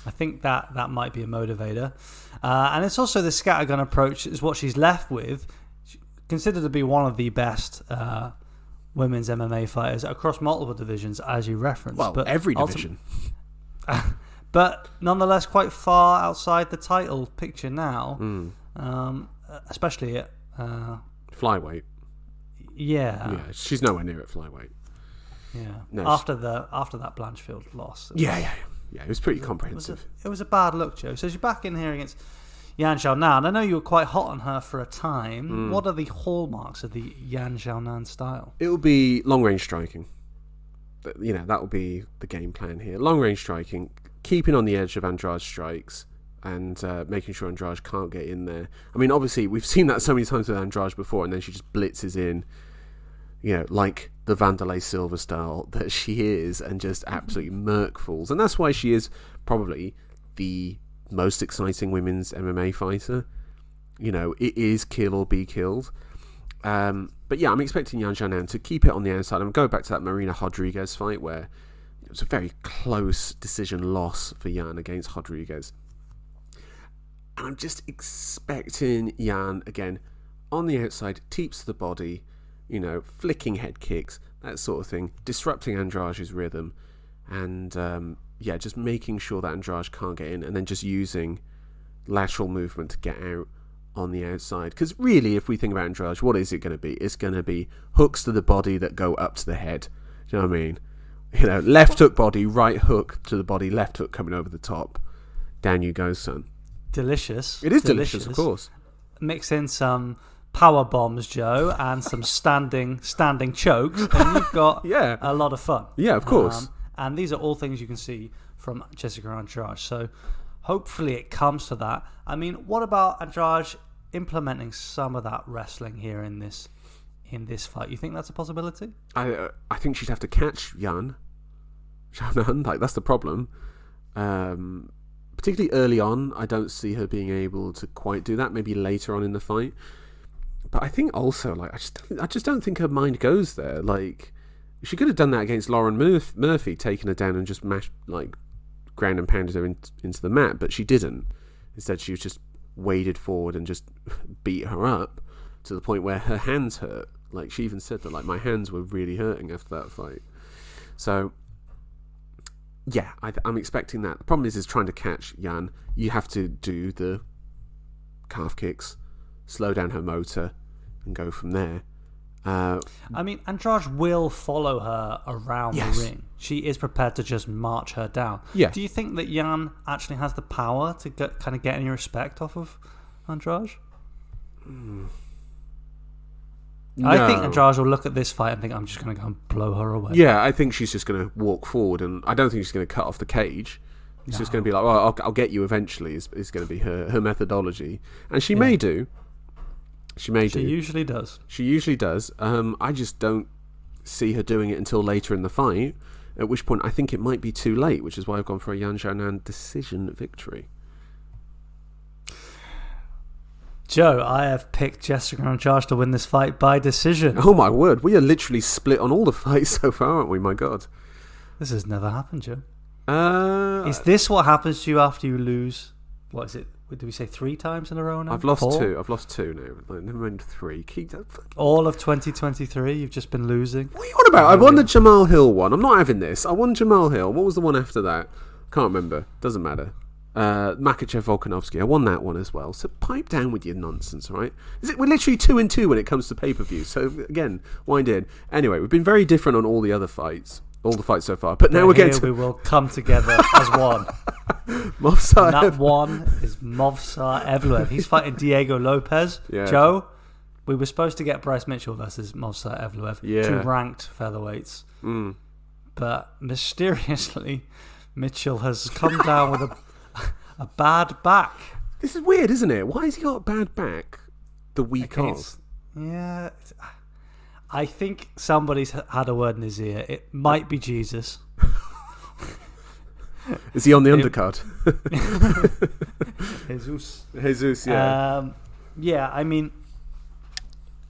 I think that might be a motivator. And it's also the scattergun approach is what she's left with. She's considered to be one of the best women's MMA fighters across multiple divisions, as you referenced. Well, but every division. But nonetheless, quite far outside the title picture now, especially at flyweight. Yeah, she's nowhere near at flyweight. Yeah, no, after that Blanchfield loss. Yeah, it was pretty comprehensive. It was a bad look, Joe. So she's back in here against Yan Xiaonan. And I know you were quite hot on her for a time. What are the hallmarks of the Yan Xiaonan style? It will be long range striking. That will be the game plan here. Long range striking, keeping on the edge of Andrade's strikes, and making sure Andrade can't get in there. I mean, obviously, we've seen that so many times with Andrade before, and then she just blitzes in, like the Vanderlei Silva style that she is, and just absolutely murk fools. And that's why she is probably the most exciting women's MMA fighter. It is kill or be killed. But yeah, I'm expecting Yan Xiaonan to keep it on the outside. I'm going back to that Marina Rodriguez fight where it was a very close decision loss for Yan against Rodriguez. And I'm just expecting Yan, again, on the outside, teeps the body, flicking head kicks, that sort of thing, disrupting Andrade's rhythm, and just making sure that Andrade can't get in, and then just using lateral movement to get out on the outside. Because really, if we think about Andrade, what is it going to be? It's going to be hooks to the body that go up to the head. Do you know what I mean? Left hook body, right hook to the body, left hook coming over the top. Down you go, son. Delicious. It is delicious, of course. Mix in some power bombs, Joe, and some standing chokes, and you've got a lot of fun. Yeah, of course. And these are all things you can see from Jessica Andrade. So hopefully it comes to that. I mean, what about Andrade implementing some of that wrestling here in this fight? You think that's a possibility? I think she'd have to catch Yan Xiaonan. Like, that's the problem. Particularly early on, I don't see her being able to quite do that. Maybe later on in the fight. But I think also, like, I just don't think her mind goes there. Like, she could have done that against Lauren Murphy, taken her down and just ground and pounded her into the mat, but she didn't. Instead, she was just waded forward and just beat her up to the point where her hands hurt. Like, she even said that, like, my hands were really hurting after that fight. So, yeah, I'm expecting that. The problem is trying to catch Yan. You have to do the calf kicks, slow down her motor, and go from there. I mean, Andrade will follow her around the ring. She is prepared to just march her down. Yeah. Do you think that Yan actually has the power to get any respect off of Andrade? No. I think Andrade will look at this fight and think, I'm just going to go and blow her away. Yeah, I think she's just going to walk forward, and I don't think she's going to cut off the cage. It's just going to be like, well, I'll get you eventually, is going to be her methodology. And she may do. She usually does. She usually does. I just don't see her doing it until later in the fight, at which point I think it might be too late, which is why I've gone for a Yan Xiaonan decision victory. Joe, I have picked Jessica Andrade to win this fight by decision. Oh my word, we are literally split on all the fights so far, aren't we? My God. This has never happened, Joe. Is this what happens to you after you lose? What is it? Did we say 3 times in a row now? I've lost 2. I've lost 2 now. Never mind 3. Keep that. All of 2023, you've just been losing. What are you on about? I won the Jamal Hill one. I'm not having this. I won Jamal Hill. What was the one after that? Can't remember. Doesn't matter. Makachev Volkanovski. I won that one as well. So pipe down with your nonsense, all right? We're literally 2-2 when it comes to pay-per-view. So again, wind in. Anyway, we've been very different on all the other fights. All the fights so far. But now we're getting to... we will come together as one. Movsar that one is Movsar Evloev. He's fighting Diego Lopes. Yeah. Joe, we were supposed to get Bryce Mitchell versus Movsar Evloev. Yeah. 2 ranked featherweights. But mysteriously, Mitchell has come down with a bad back. This is weird, isn't it? Why has he got a bad back the week of? Yeah, I think somebody's had a word in his ear. It might be Jesus. Is he on the undercard? Jesus, yeah. Yeah, I mean,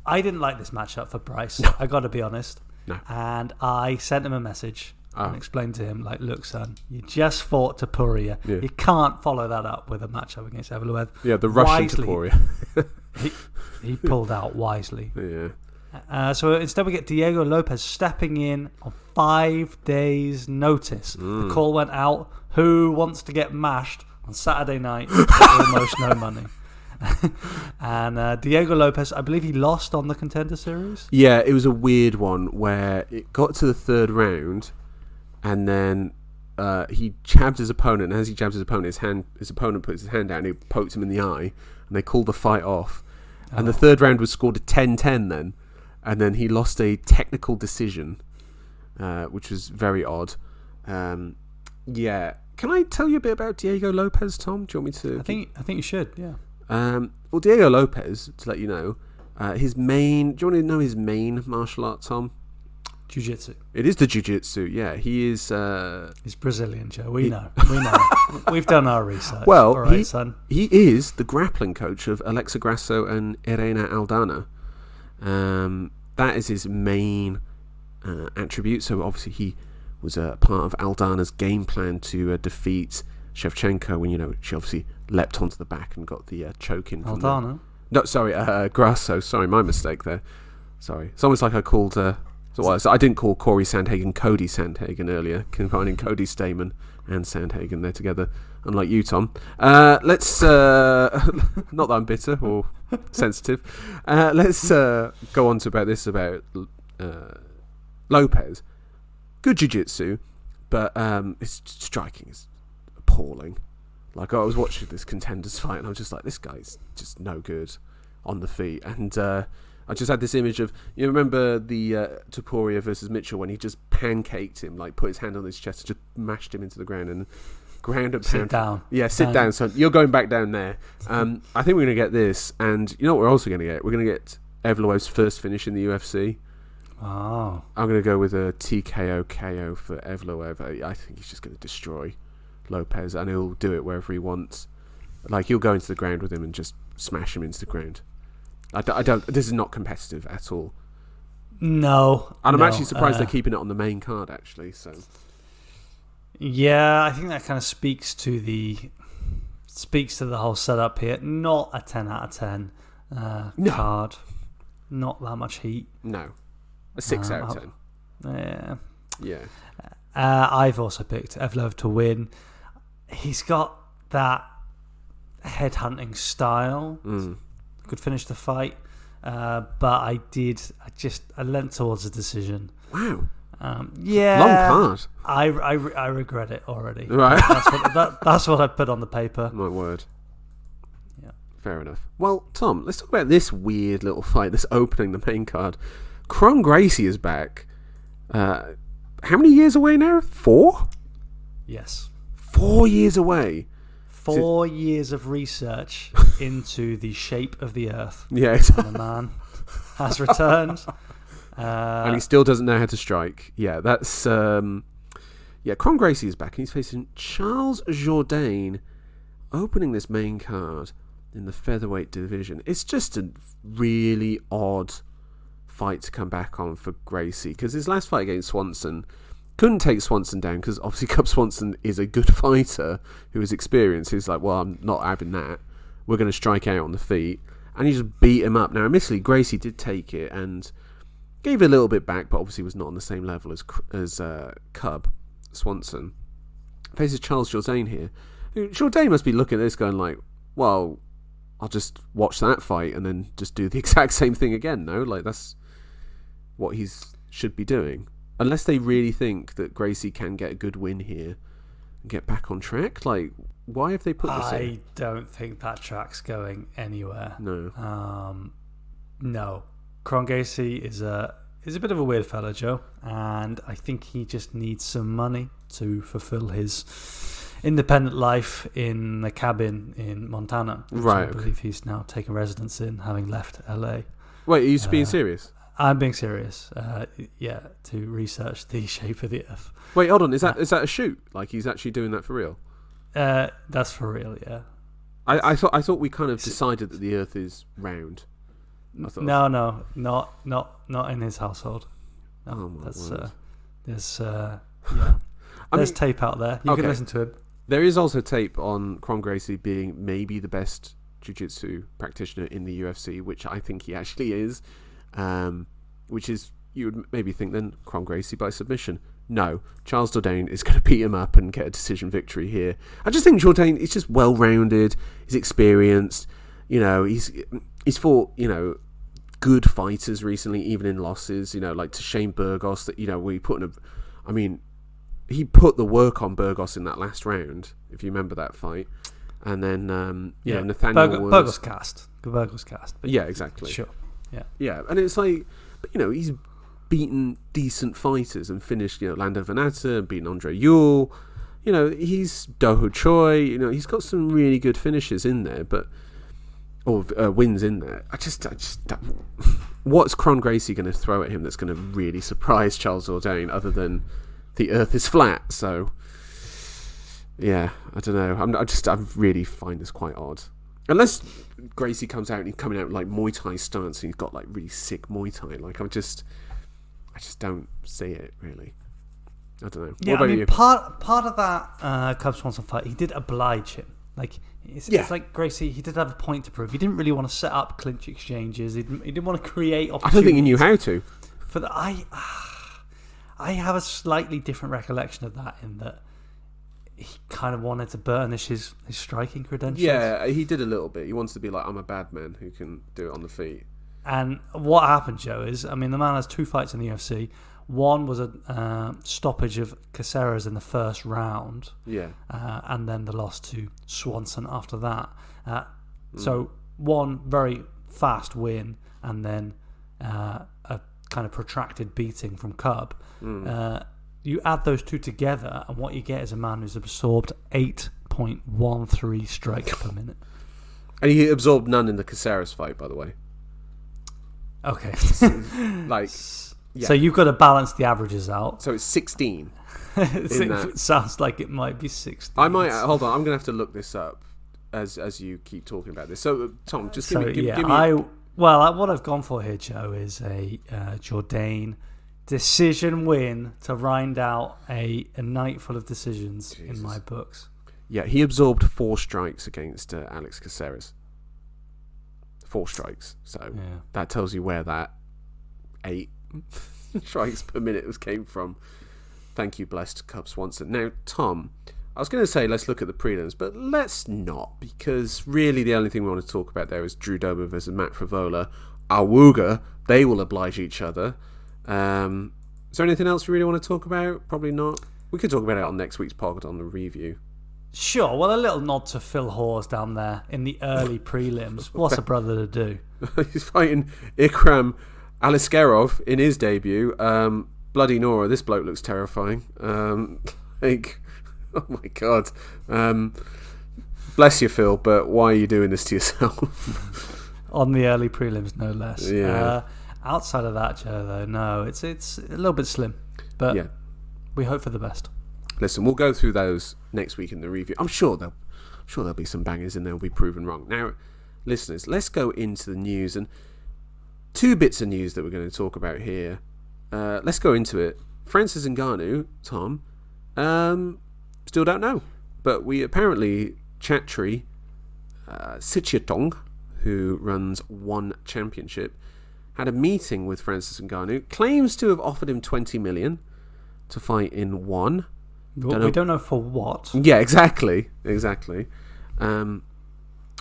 I didn't like this matchup for Bryce. No. I got to be honest. No. And I sent him a message and explained to him, like, look, son, you just fought Topuria. Yeah. You can't follow that up with a matchup against Evloev. Yeah, the Russian Topuria. he pulled out wisely. Yeah. So instead we get Diego Lopes stepping in on 5 days' notice. The call went out, who wants to get mashed on Saturday night for almost no money? And Diego Lopes, I believe he lost on the Contender Series. Yeah, it was a weird one where it got to the third round, and then he jabbed his opponent. And as he jabbed his opponent, his opponent puts his hand out and he pokes him in the eye, and they called the fight off. And the third round was scored a 10-10 then, and then he lost a technical decision, which was very odd. Yeah, can I tell you a bit about Diego Lopes, Tom? Do you want me to? I think you should. Yeah. Well, Diego Lopes, to let you know, his main. Do you want to know his main martial art, Tom? Jiu-jitsu. It is the jiu-jitsu. Yeah, he is. He's Brazilian, Joe. We know. We've done our research. Well, all right, son. He is the grappling coach of Alexa Grasso and Irene Aldana. That is his main attribute. So obviously he was a part of Aldana's game plan to defeat Shevchenko when she obviously leapt onto the back and got the choke in. Aldana? No, sorry, Grasso. Sorry, my mistake there. Sorry. It's almost like I called. So I didn't call Corey Sandhagen Cody Sandhagen earlier, combining Cody Stamen and Sandhagen there together. Unlike you, Tom. Let's not that I'm bitter or sensitive. Let's go on to about Lopes. Good jiu-jitsu, but his striking is appalling. Like, I was watching this Contenders fight and I was just like, this guy's just no good on the feet. And I just had this image of, you remember the Topuria versus Mitchell when he just pancaked him, like put his hand on his chest and just mashed him into the ground and ground and pound. Sit down. Yeah, sit down, son. You're going back down there. I think we're going to get this, and you know what we're also going to get? We're going to get Evloev's first finish in the UFC. Oh. I'm going to go with a TKO KO for Evloev. I think he's just going to destroy Lopes, and he'll do it wherever he wants. Like, he'll go into the ground with him and just smash him into the ground. I don't. This is not competitive at all. No. And I'm actually surprised they're keeping it on the main card, actually. So. Yeah, I think that kind of speaks to the whole setup here. Not a 10 out of 10 card. Not that much heat. No. A 6 out of 10. Yeah. Yeah. I've also picked Evloev to win. He's got that headhunting style. Could finish the fight. But I leant towards a decision. Wow. Yeah. Long card. I regret it already. Right. That's what I put on the paper. My word. Yeah. Fair enough. Well, Tom, let's talk about this weird little fight that's opening the main card. Kron Gracie is back. How many years away now? 4? Yes. 4 years away. 4 years of research into the shape of the earth. Yeah. And the man has returned. And he still doesn't know how to strike. Yeah, that's... Kron Gracie is back and he's facing Charles Jourdain, opening this main card in the featherweight division. It's just a really odd fight to come back on for Gracie, because his last fight against Swanson couldn't take Swanson down, because obviously Cub Swanson is a good fighter who is experienced. He's like, well, I'm not having that. We're going to strike out on the feet. And he just beat him up. Now, admittedly, Gracie did take it and gave it a little bit back, but obviously was not on the same level as Cub Swanson. Faces Charles Jourdain here. Jourdain must be looking at this going like, well, I'll just watch that fight and then just do the exact same thing again, no? Like, that's what he should be doing. Unless they really think that Gracie can get a good win here and get back on track. Like, why have they put this in? I don't think that track's going anywhere. No. No. Kron Gracie is a bit of a weird fella, Joe, and I think he just needs some money to fulfill his independent life in the cabin in Montana, which Right. I believe he's now taken residence in, having left LA. Wait, are you being serious? I'm being serious. To research the shape of the Earth. Wait, hold on. Is that a shoot? Like he's actually doing that for real? That's for real. Yeah. I thought we kind of decided that the Earth is round. No, not in his household. No, Oh my word. There's There's tape out there. You can listen to him. There is also tape on Kron Gracie being maybe the best jiu-jitsu practitioner in the UFC, which I think he actually is. Which is, you would maybe think then Kron Gracie by submission. No, Charles Jourdain is going to beat him up and get a decision victory here. I just think Jourdain is just well-rounded. He's experienced. He's fought good fighters recently, even in losses. Like to Shane Burgos. That we put in he put the work on Burgos in that last round, if you remember that fight. And then Nathaniel Burgos cast. But yeah, exactly. Sure. Yeah, and it's like, but he's beaten decent fighters and finished, Lando Venata and beaten Andre Ewell. He's Doho Choi. He's got some really good finishes in there, or wins in there. I just what's Kron Gracie going to throw at him that's going to really surprise Charles Jourdain, other than the Earth is flat? So, yeah, I don't know. I really find this quite odd. Unless Gracie comes out and he's coming out with like Muay Thai stance and he's got like really sick Muay Thai. Like I just don't see it really. I don't know. Yeah, what about you? Part of that Cub Swanson fight, he did oblige him. Like it's like Gracie, he did have a point to prove. He didn't really want to set up clinch exchanges. He didn't want to create opportunities. I don't think he knew how to. I have a slightly different recollection of that, in that he kind of wanted to burnish his striking credentials. Yeah, he did a little bit. He wants to be like, I'm a bad man who can do it on the feet. And what happened, Joe, is, the man has 2 fights in the UFC. One was a stoppage of Caceres in the first round. Yeah. And then the loss to Swanson after that. So one very fast win, and then a kind of protracted beating from Cub. You add those two together, and what you get is a man who's absorbed 8.13 strikes per minute. And he absorbed none in the Caceres fight, by the way. Okay. Yeah. So you've got to balance the averages out. So it's 16. It sounds like it might be 16. I might hold on. I'm going to have to look this up as you keep talking about this. So Tom, just give me. What I've gone for here, Joe, is a Jourdain decision win to round out a night full of decisions. Jesus. In my books. Yeah, he absorbed 4 strikes against Alex Caceres. 4 strikes. So that tells you where that 8 strikes per minute came from. Thank you, blessed Cub Swanson. Now, Tom, I was going to say let's look at the prelims, but let's not, because really the only thing we want to talk about there is Drew Dober versus Matt Frevola. Awooga, they will oblige each other. Is there anything else we really want to talk about? Probably not. We could talk about it on next week's pod on the review. Sure. Well, a little nod to Phil Hawes down there in the early prelims. What's a brother to do? He's fighting Ikram Aliskerov in his debut. Bloody Nora, this bloke looks terrifying. Oh my God. Bless you, Phil, but why are you doing this to yourself? On the early prelims, no less. Yeah. Outside of that, Joe, though, no, it's a little bit slim, but we hope for the best. Listen, we'll go through those next week in the review. I'm sure there'll be some bangers and they'll be proven wrong. Now, listeners, let's go into the news, and 2 bits of news that we're going to talk about here. Let's go into it. Francis Ngannou, Tom, still don't know, but we apparently Chatri Sichiatong, who runs One Championship, had a meeting with Francis Ngannou, claims to have offered him 20 million to fight in One. We don't know for what. Yeah, exactly. And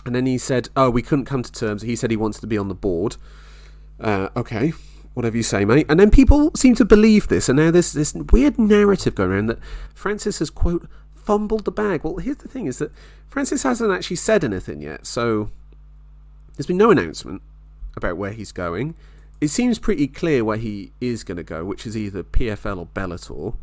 then he said, we couldn't come to terms. He said he wants to be on the board. Okay, whatever you say, mate. And then people seem to believe this, and now there's this weird narrative going around that Francis has, quote, fumbled the bag. Well, here's the thing, is that Francis hasn't actually said anything yet, so there's been no announcement about where he's going. It seems pretty clear where he is going to go, which is either PFL or Bellator.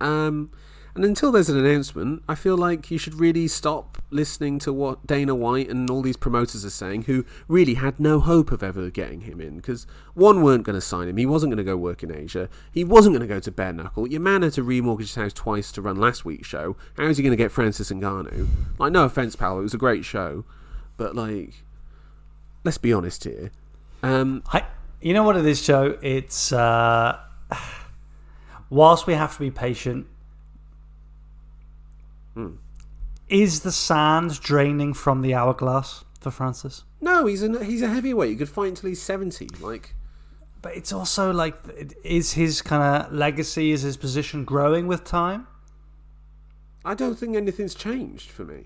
And And until there's an announcement, I feel like you should really stop listening to what Dana White and all these promoters are saying, who really had no hope of ever getting him in. Because one, weren't going to sign him. He wasn't going to go work in Asia. He wasn't going to go to bare knuckle. Your man had to remortgage his house twice to run last week's show. How is he going to get Francis Ngannou? Like, no offence, pal, it was a great show. But, like, let's be honest here. You know what it is, Joe? It's... whilst we have to be patient, is the sand draining from the hourglass for Francis? No, he's a heavyweight. You could fight until he's 70. Like, but it's also like, is his kind of legacy, is his position growing with time? I don't think anything's changed for me.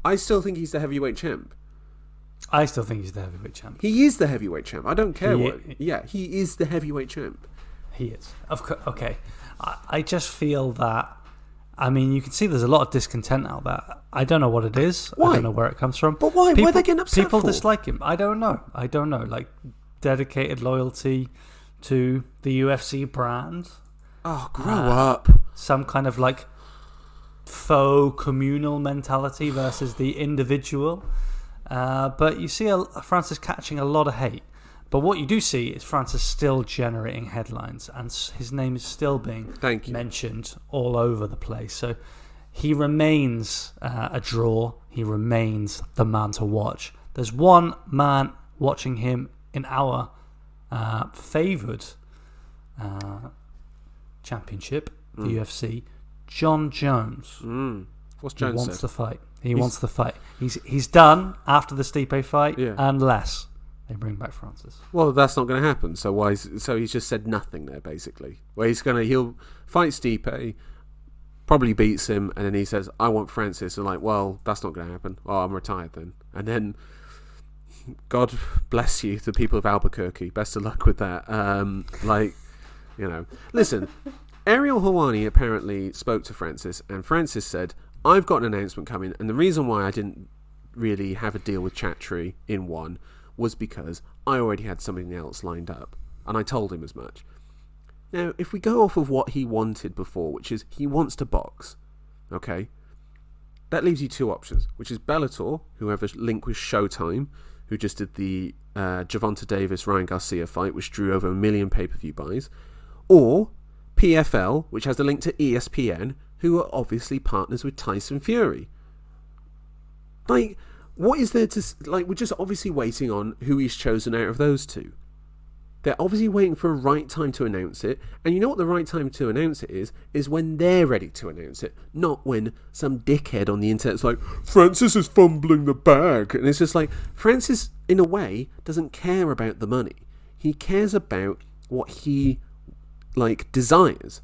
I still think he's the heavyweight champ. I still think he's the heavyweight champ. He is the heavyweight champ. I don't care what. Yeah, he is the heavyweight champ. He is. Of course. Okay. I just feel that. I mean, you can see there's a lot of discontent out there. I don't know what it is. Why? I don't know where it comes from. But why? Why are they getting upset People for? dislike him. I don't know. Like, dedicated loyalty to the UFC brand. Oh, grow up. Some kind of, like, faux communal mentality versus the individual. But you see Francis catching a lot of hate. But what you do see is Francis still generating headlines, and his name is still being mentioned all over the place. So he remains a draw. He remains the man to watch. There's one man watching him in our favoured championship, the UFC, John Jones. What's Jones He wants said? to fight. He wants to fight. He's done after the Stipe fight, unless they bring back Francis. Well, that's not going to happen. So he's just said nothing there, basically. Where he'll fight Stipe, probably beats him, and then he says, "I want Francis." And like, well, that's not going to happen. Oh, I'm retired then. And then, God bless you, the people of Albuquerque. Best of luck with that. Listen. Ariel Helwani apparently spoke to Francis, and Francis said, "I've got an announcement coming, and the reason why I didn't really have a deal with Chattree in one was because I already had something else lined up, and I told him as much." Now, if we go off of what he wanted before, which is he wants to box, okay, that leaves you two options, which is Bellator, who have a link with Showtime, who just did the Gervonta Davis-Ryan Garcia fight, which drew over 1 million pay-per-view buys, or PFL, which has the link to ESPN, who are obviously partners with Tyson Fury. Like, what is there to... Like, we're just obviously waiting on who he's chosen out of those two. They're obviously waiting for a right time to announce it, and you know what the right time to announce it is when they're ready to announce it, not when some dickhead on the internet's like, "Francis is fumbling the bag," and it's just like, Francis, in a way, doesn't care about the money. He cares about what he, like, desires.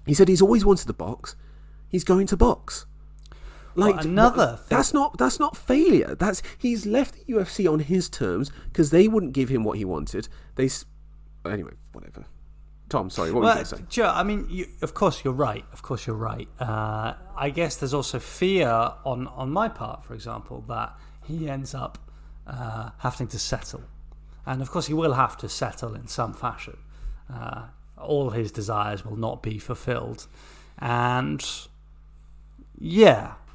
He said he's always wanted to box. He's going to box. Like, well, that's not failure. He's left the UFC on his terms because they wouldn't give him what he wanted. Anyway, whatever. Tom, sorry, what were you going to say? Joe, I mean, of course you're right. I guess there's also fear on my part, for example, that he ends up having to settle, and of course he will have to settle in some fashion. All his desires will not be fulfilled, and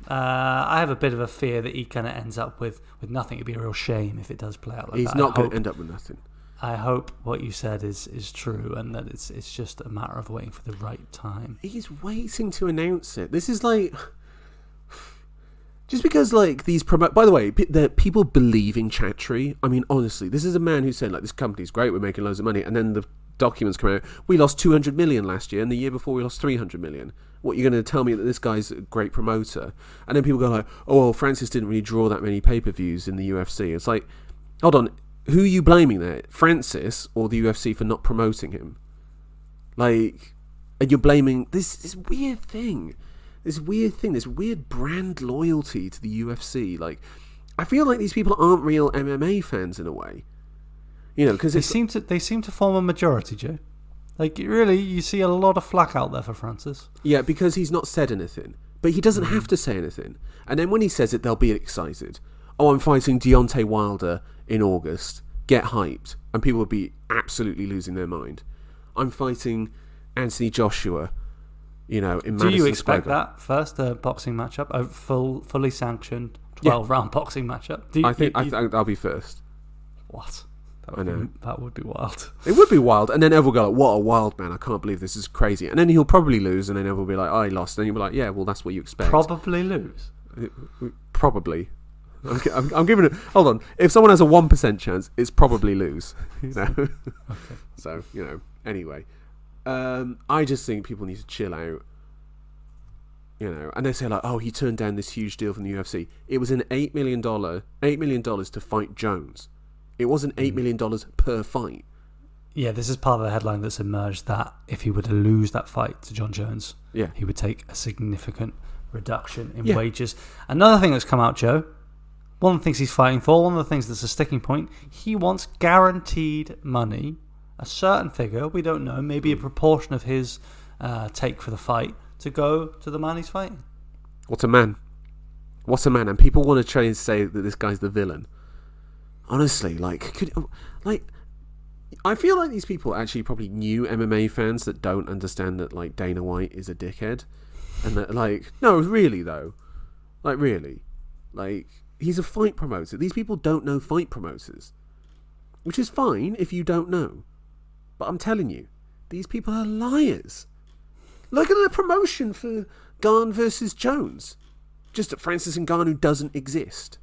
I have a bit of a fear that he kind of ends up with nothing. It'd be a real shame if it does play out like that. He's not going to end up with nothing. I hope what you said is true, and that it's just a matter of waiting for the right time. He's waiting to announce it. This is like... Just because, like, these... By the way, the people believing Chattree... I mean, honestly, this is a man who's saying, like, this company's great, we're making loads of money, and then the documents come out. We lost 200 million last year, and the year before we lost 300 million. What, you're going to tell me that this guy's a great promoter? And then people go like, "Oh, well, Francis didn't really draw that many pay-per-views in the UFC." It's like, hold on, who are you blaming there? Francis or the UFC for not promoting him? Like, and you're blaming this weird thing, this weird brand loyalty to the UFC. Like, I feel like these people aren't real MMA fans in a way. You know, because they seem to form a majority, Joe. Like, really, you see a lot of flack out there for Francis. Yeah, because he's not said anything. But he doesn't have to say anything. And then when he says it, they'll be excited. "Oh, I'm fighting Deontay Wilder in August." Get hyped. And people will be absolutely losing their mind. "I'm fighting Anthony Joshua, in Do Madison you expect Square that first boxing matchup, a fully sanctioned 12-round boxing matchup? I think that'll be first. What? That would be wild. It would be wild, and then everyone will go like, "What a wild man! I can't believe this is crazy." And then he'll probably lose, and then everyone will be like, "Oh, he lost." And then you'll be like, "Yeah, well, that's what you expect." Probably lose. Probably. I'm giving it. Hold on. If someone has a 1% chance, it's probably lose. Okay. So Anyway, I just think people need to chill out. And they say like, "Oh, he turned down this huge deal from the UFC." It was an $8 million to fight Jones. It wasn't $8 million per fight. Yeah, this is part of the headline that's emerged that if he were to lose that fight to John Jones, he would take a significant reduction in wages. Another thing that's come out, Joe, one of the things he's fighting for, one of the things that's a sticking point, he wants guaranteed money, a certain figure, we don't know, maybe a proportion of his take for the fight, to go to the man he's fighting. What a man. And people want to try and say that this guy's the villain. Honestly, I feel like these people actually probably knew MMA fans that don't understand that like Dana White is a dickhead, and that no, really though, really, he's a fight promoter. These people don't know fight promoters, which is fine if you don't know, but I'm telling you, these people are liars. Look at the promotion for Ngannou versus Jones, just that Francis Ngannou doesn't exist.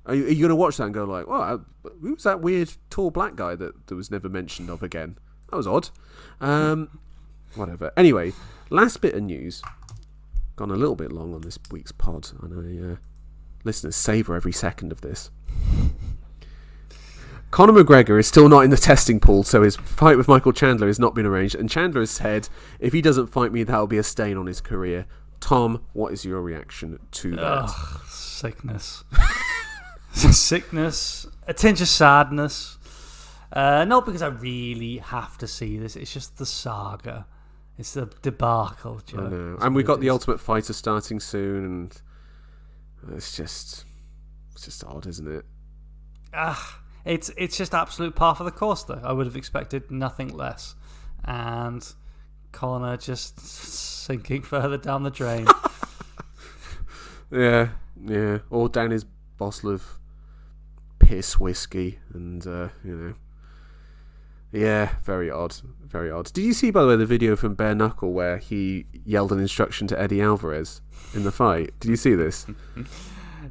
Are you going to watch that and go like, "Well, who's that weird tall black guy that was never mentioned of again? That was odd." Whatever. Anyway, last bit of news. Gone a little bit long on this week's pod. I know listeners savour every second of this. Conor McGregor is still not in the testing pool, so his fight with Michael Chandler has not been arranged. And Chandler has said, if he doesn't fight me, that'll be a stain on his career. Tom, what is your reaction to that? Sickness. Sickness, a tinge of sadness. Not because I really have to see this. It's just the saga. It's the debacle, Joe. I know. And we've got the Ultimate Fighter starting soon, and it's just odd, isn't it? It's just absolute par for the course, though. I would have expected nothing less. And Conor just sinking further down the drain. Yeah. Or down his bottle of piss whiskey, and very odd. Did you see, by the way, the video from Bare Knuckle where he yelled an instruction to Eddie Alvarez in the fight? Did you see this?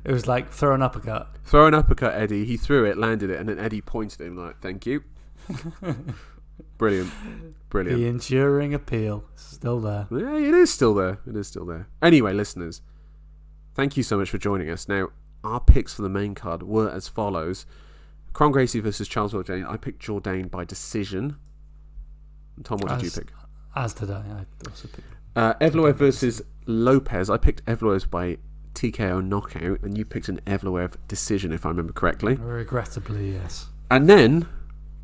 It was like throw an uppercut, Eddie. He threw it, landed it, and then Eddie pointed at him like, "Thank you." Brilliant. The enduring appeal is still there. Yeah, it is still there. Anyway, listeners, thank you so much for joining us. Now, our picks for the main card were as follows: Kron Gracie versus Charles Jourdain. I picked Jourdain by decision. Tom, what did you pick? As did I also picked Evloev versus Lopes. I picked Evloev by TKO knockout, and you picked an Evloev decision, if I remember correctly. Regrettably, yes. And then,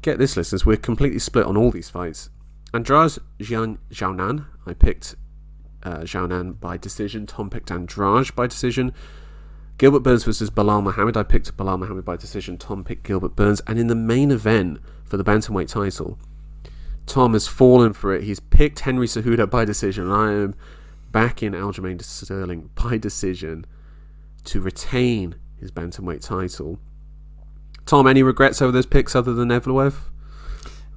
get this, listeners, we're completely split on all these fights. Andrade Yan Xiaonan. I picked Xiaonan by decision. Tom picked Andrade by decision. Gilbert Burns versus Belal Muhammad. I picked Belal Muhammad by decision. Tom picked Gilbert Burns. And in the main event for the Bantamweight title, Tom has fallen for it. He's picked Henry Cejudo by decision. I am backing Aljamain Sterling by decision to retain his Bantamweight title. Tom, any regrets over those picks other than Evloev?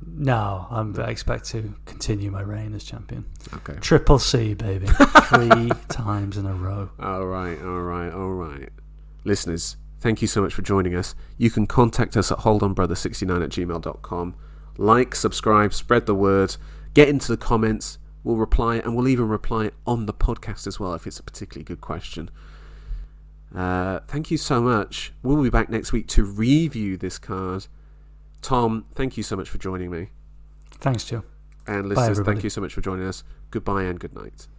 No, I expect to continue my reign as champion. Okay. Triple C, baby. 3 times in a row. All right. Listeners, thank you so much for joining us. You can contact us at holdonbrother69@gmail.com. Like, subscribe, spread the word, get into the comments. We'll reply, and we'll even reply on the podcast as well if it's a particularly good question. Thank you so much. We'll be back next week to review this card. Tom, thank you so much for joining me. Thanks, Joe. And listeners, thank you so much for joining us. Goodbye and good night.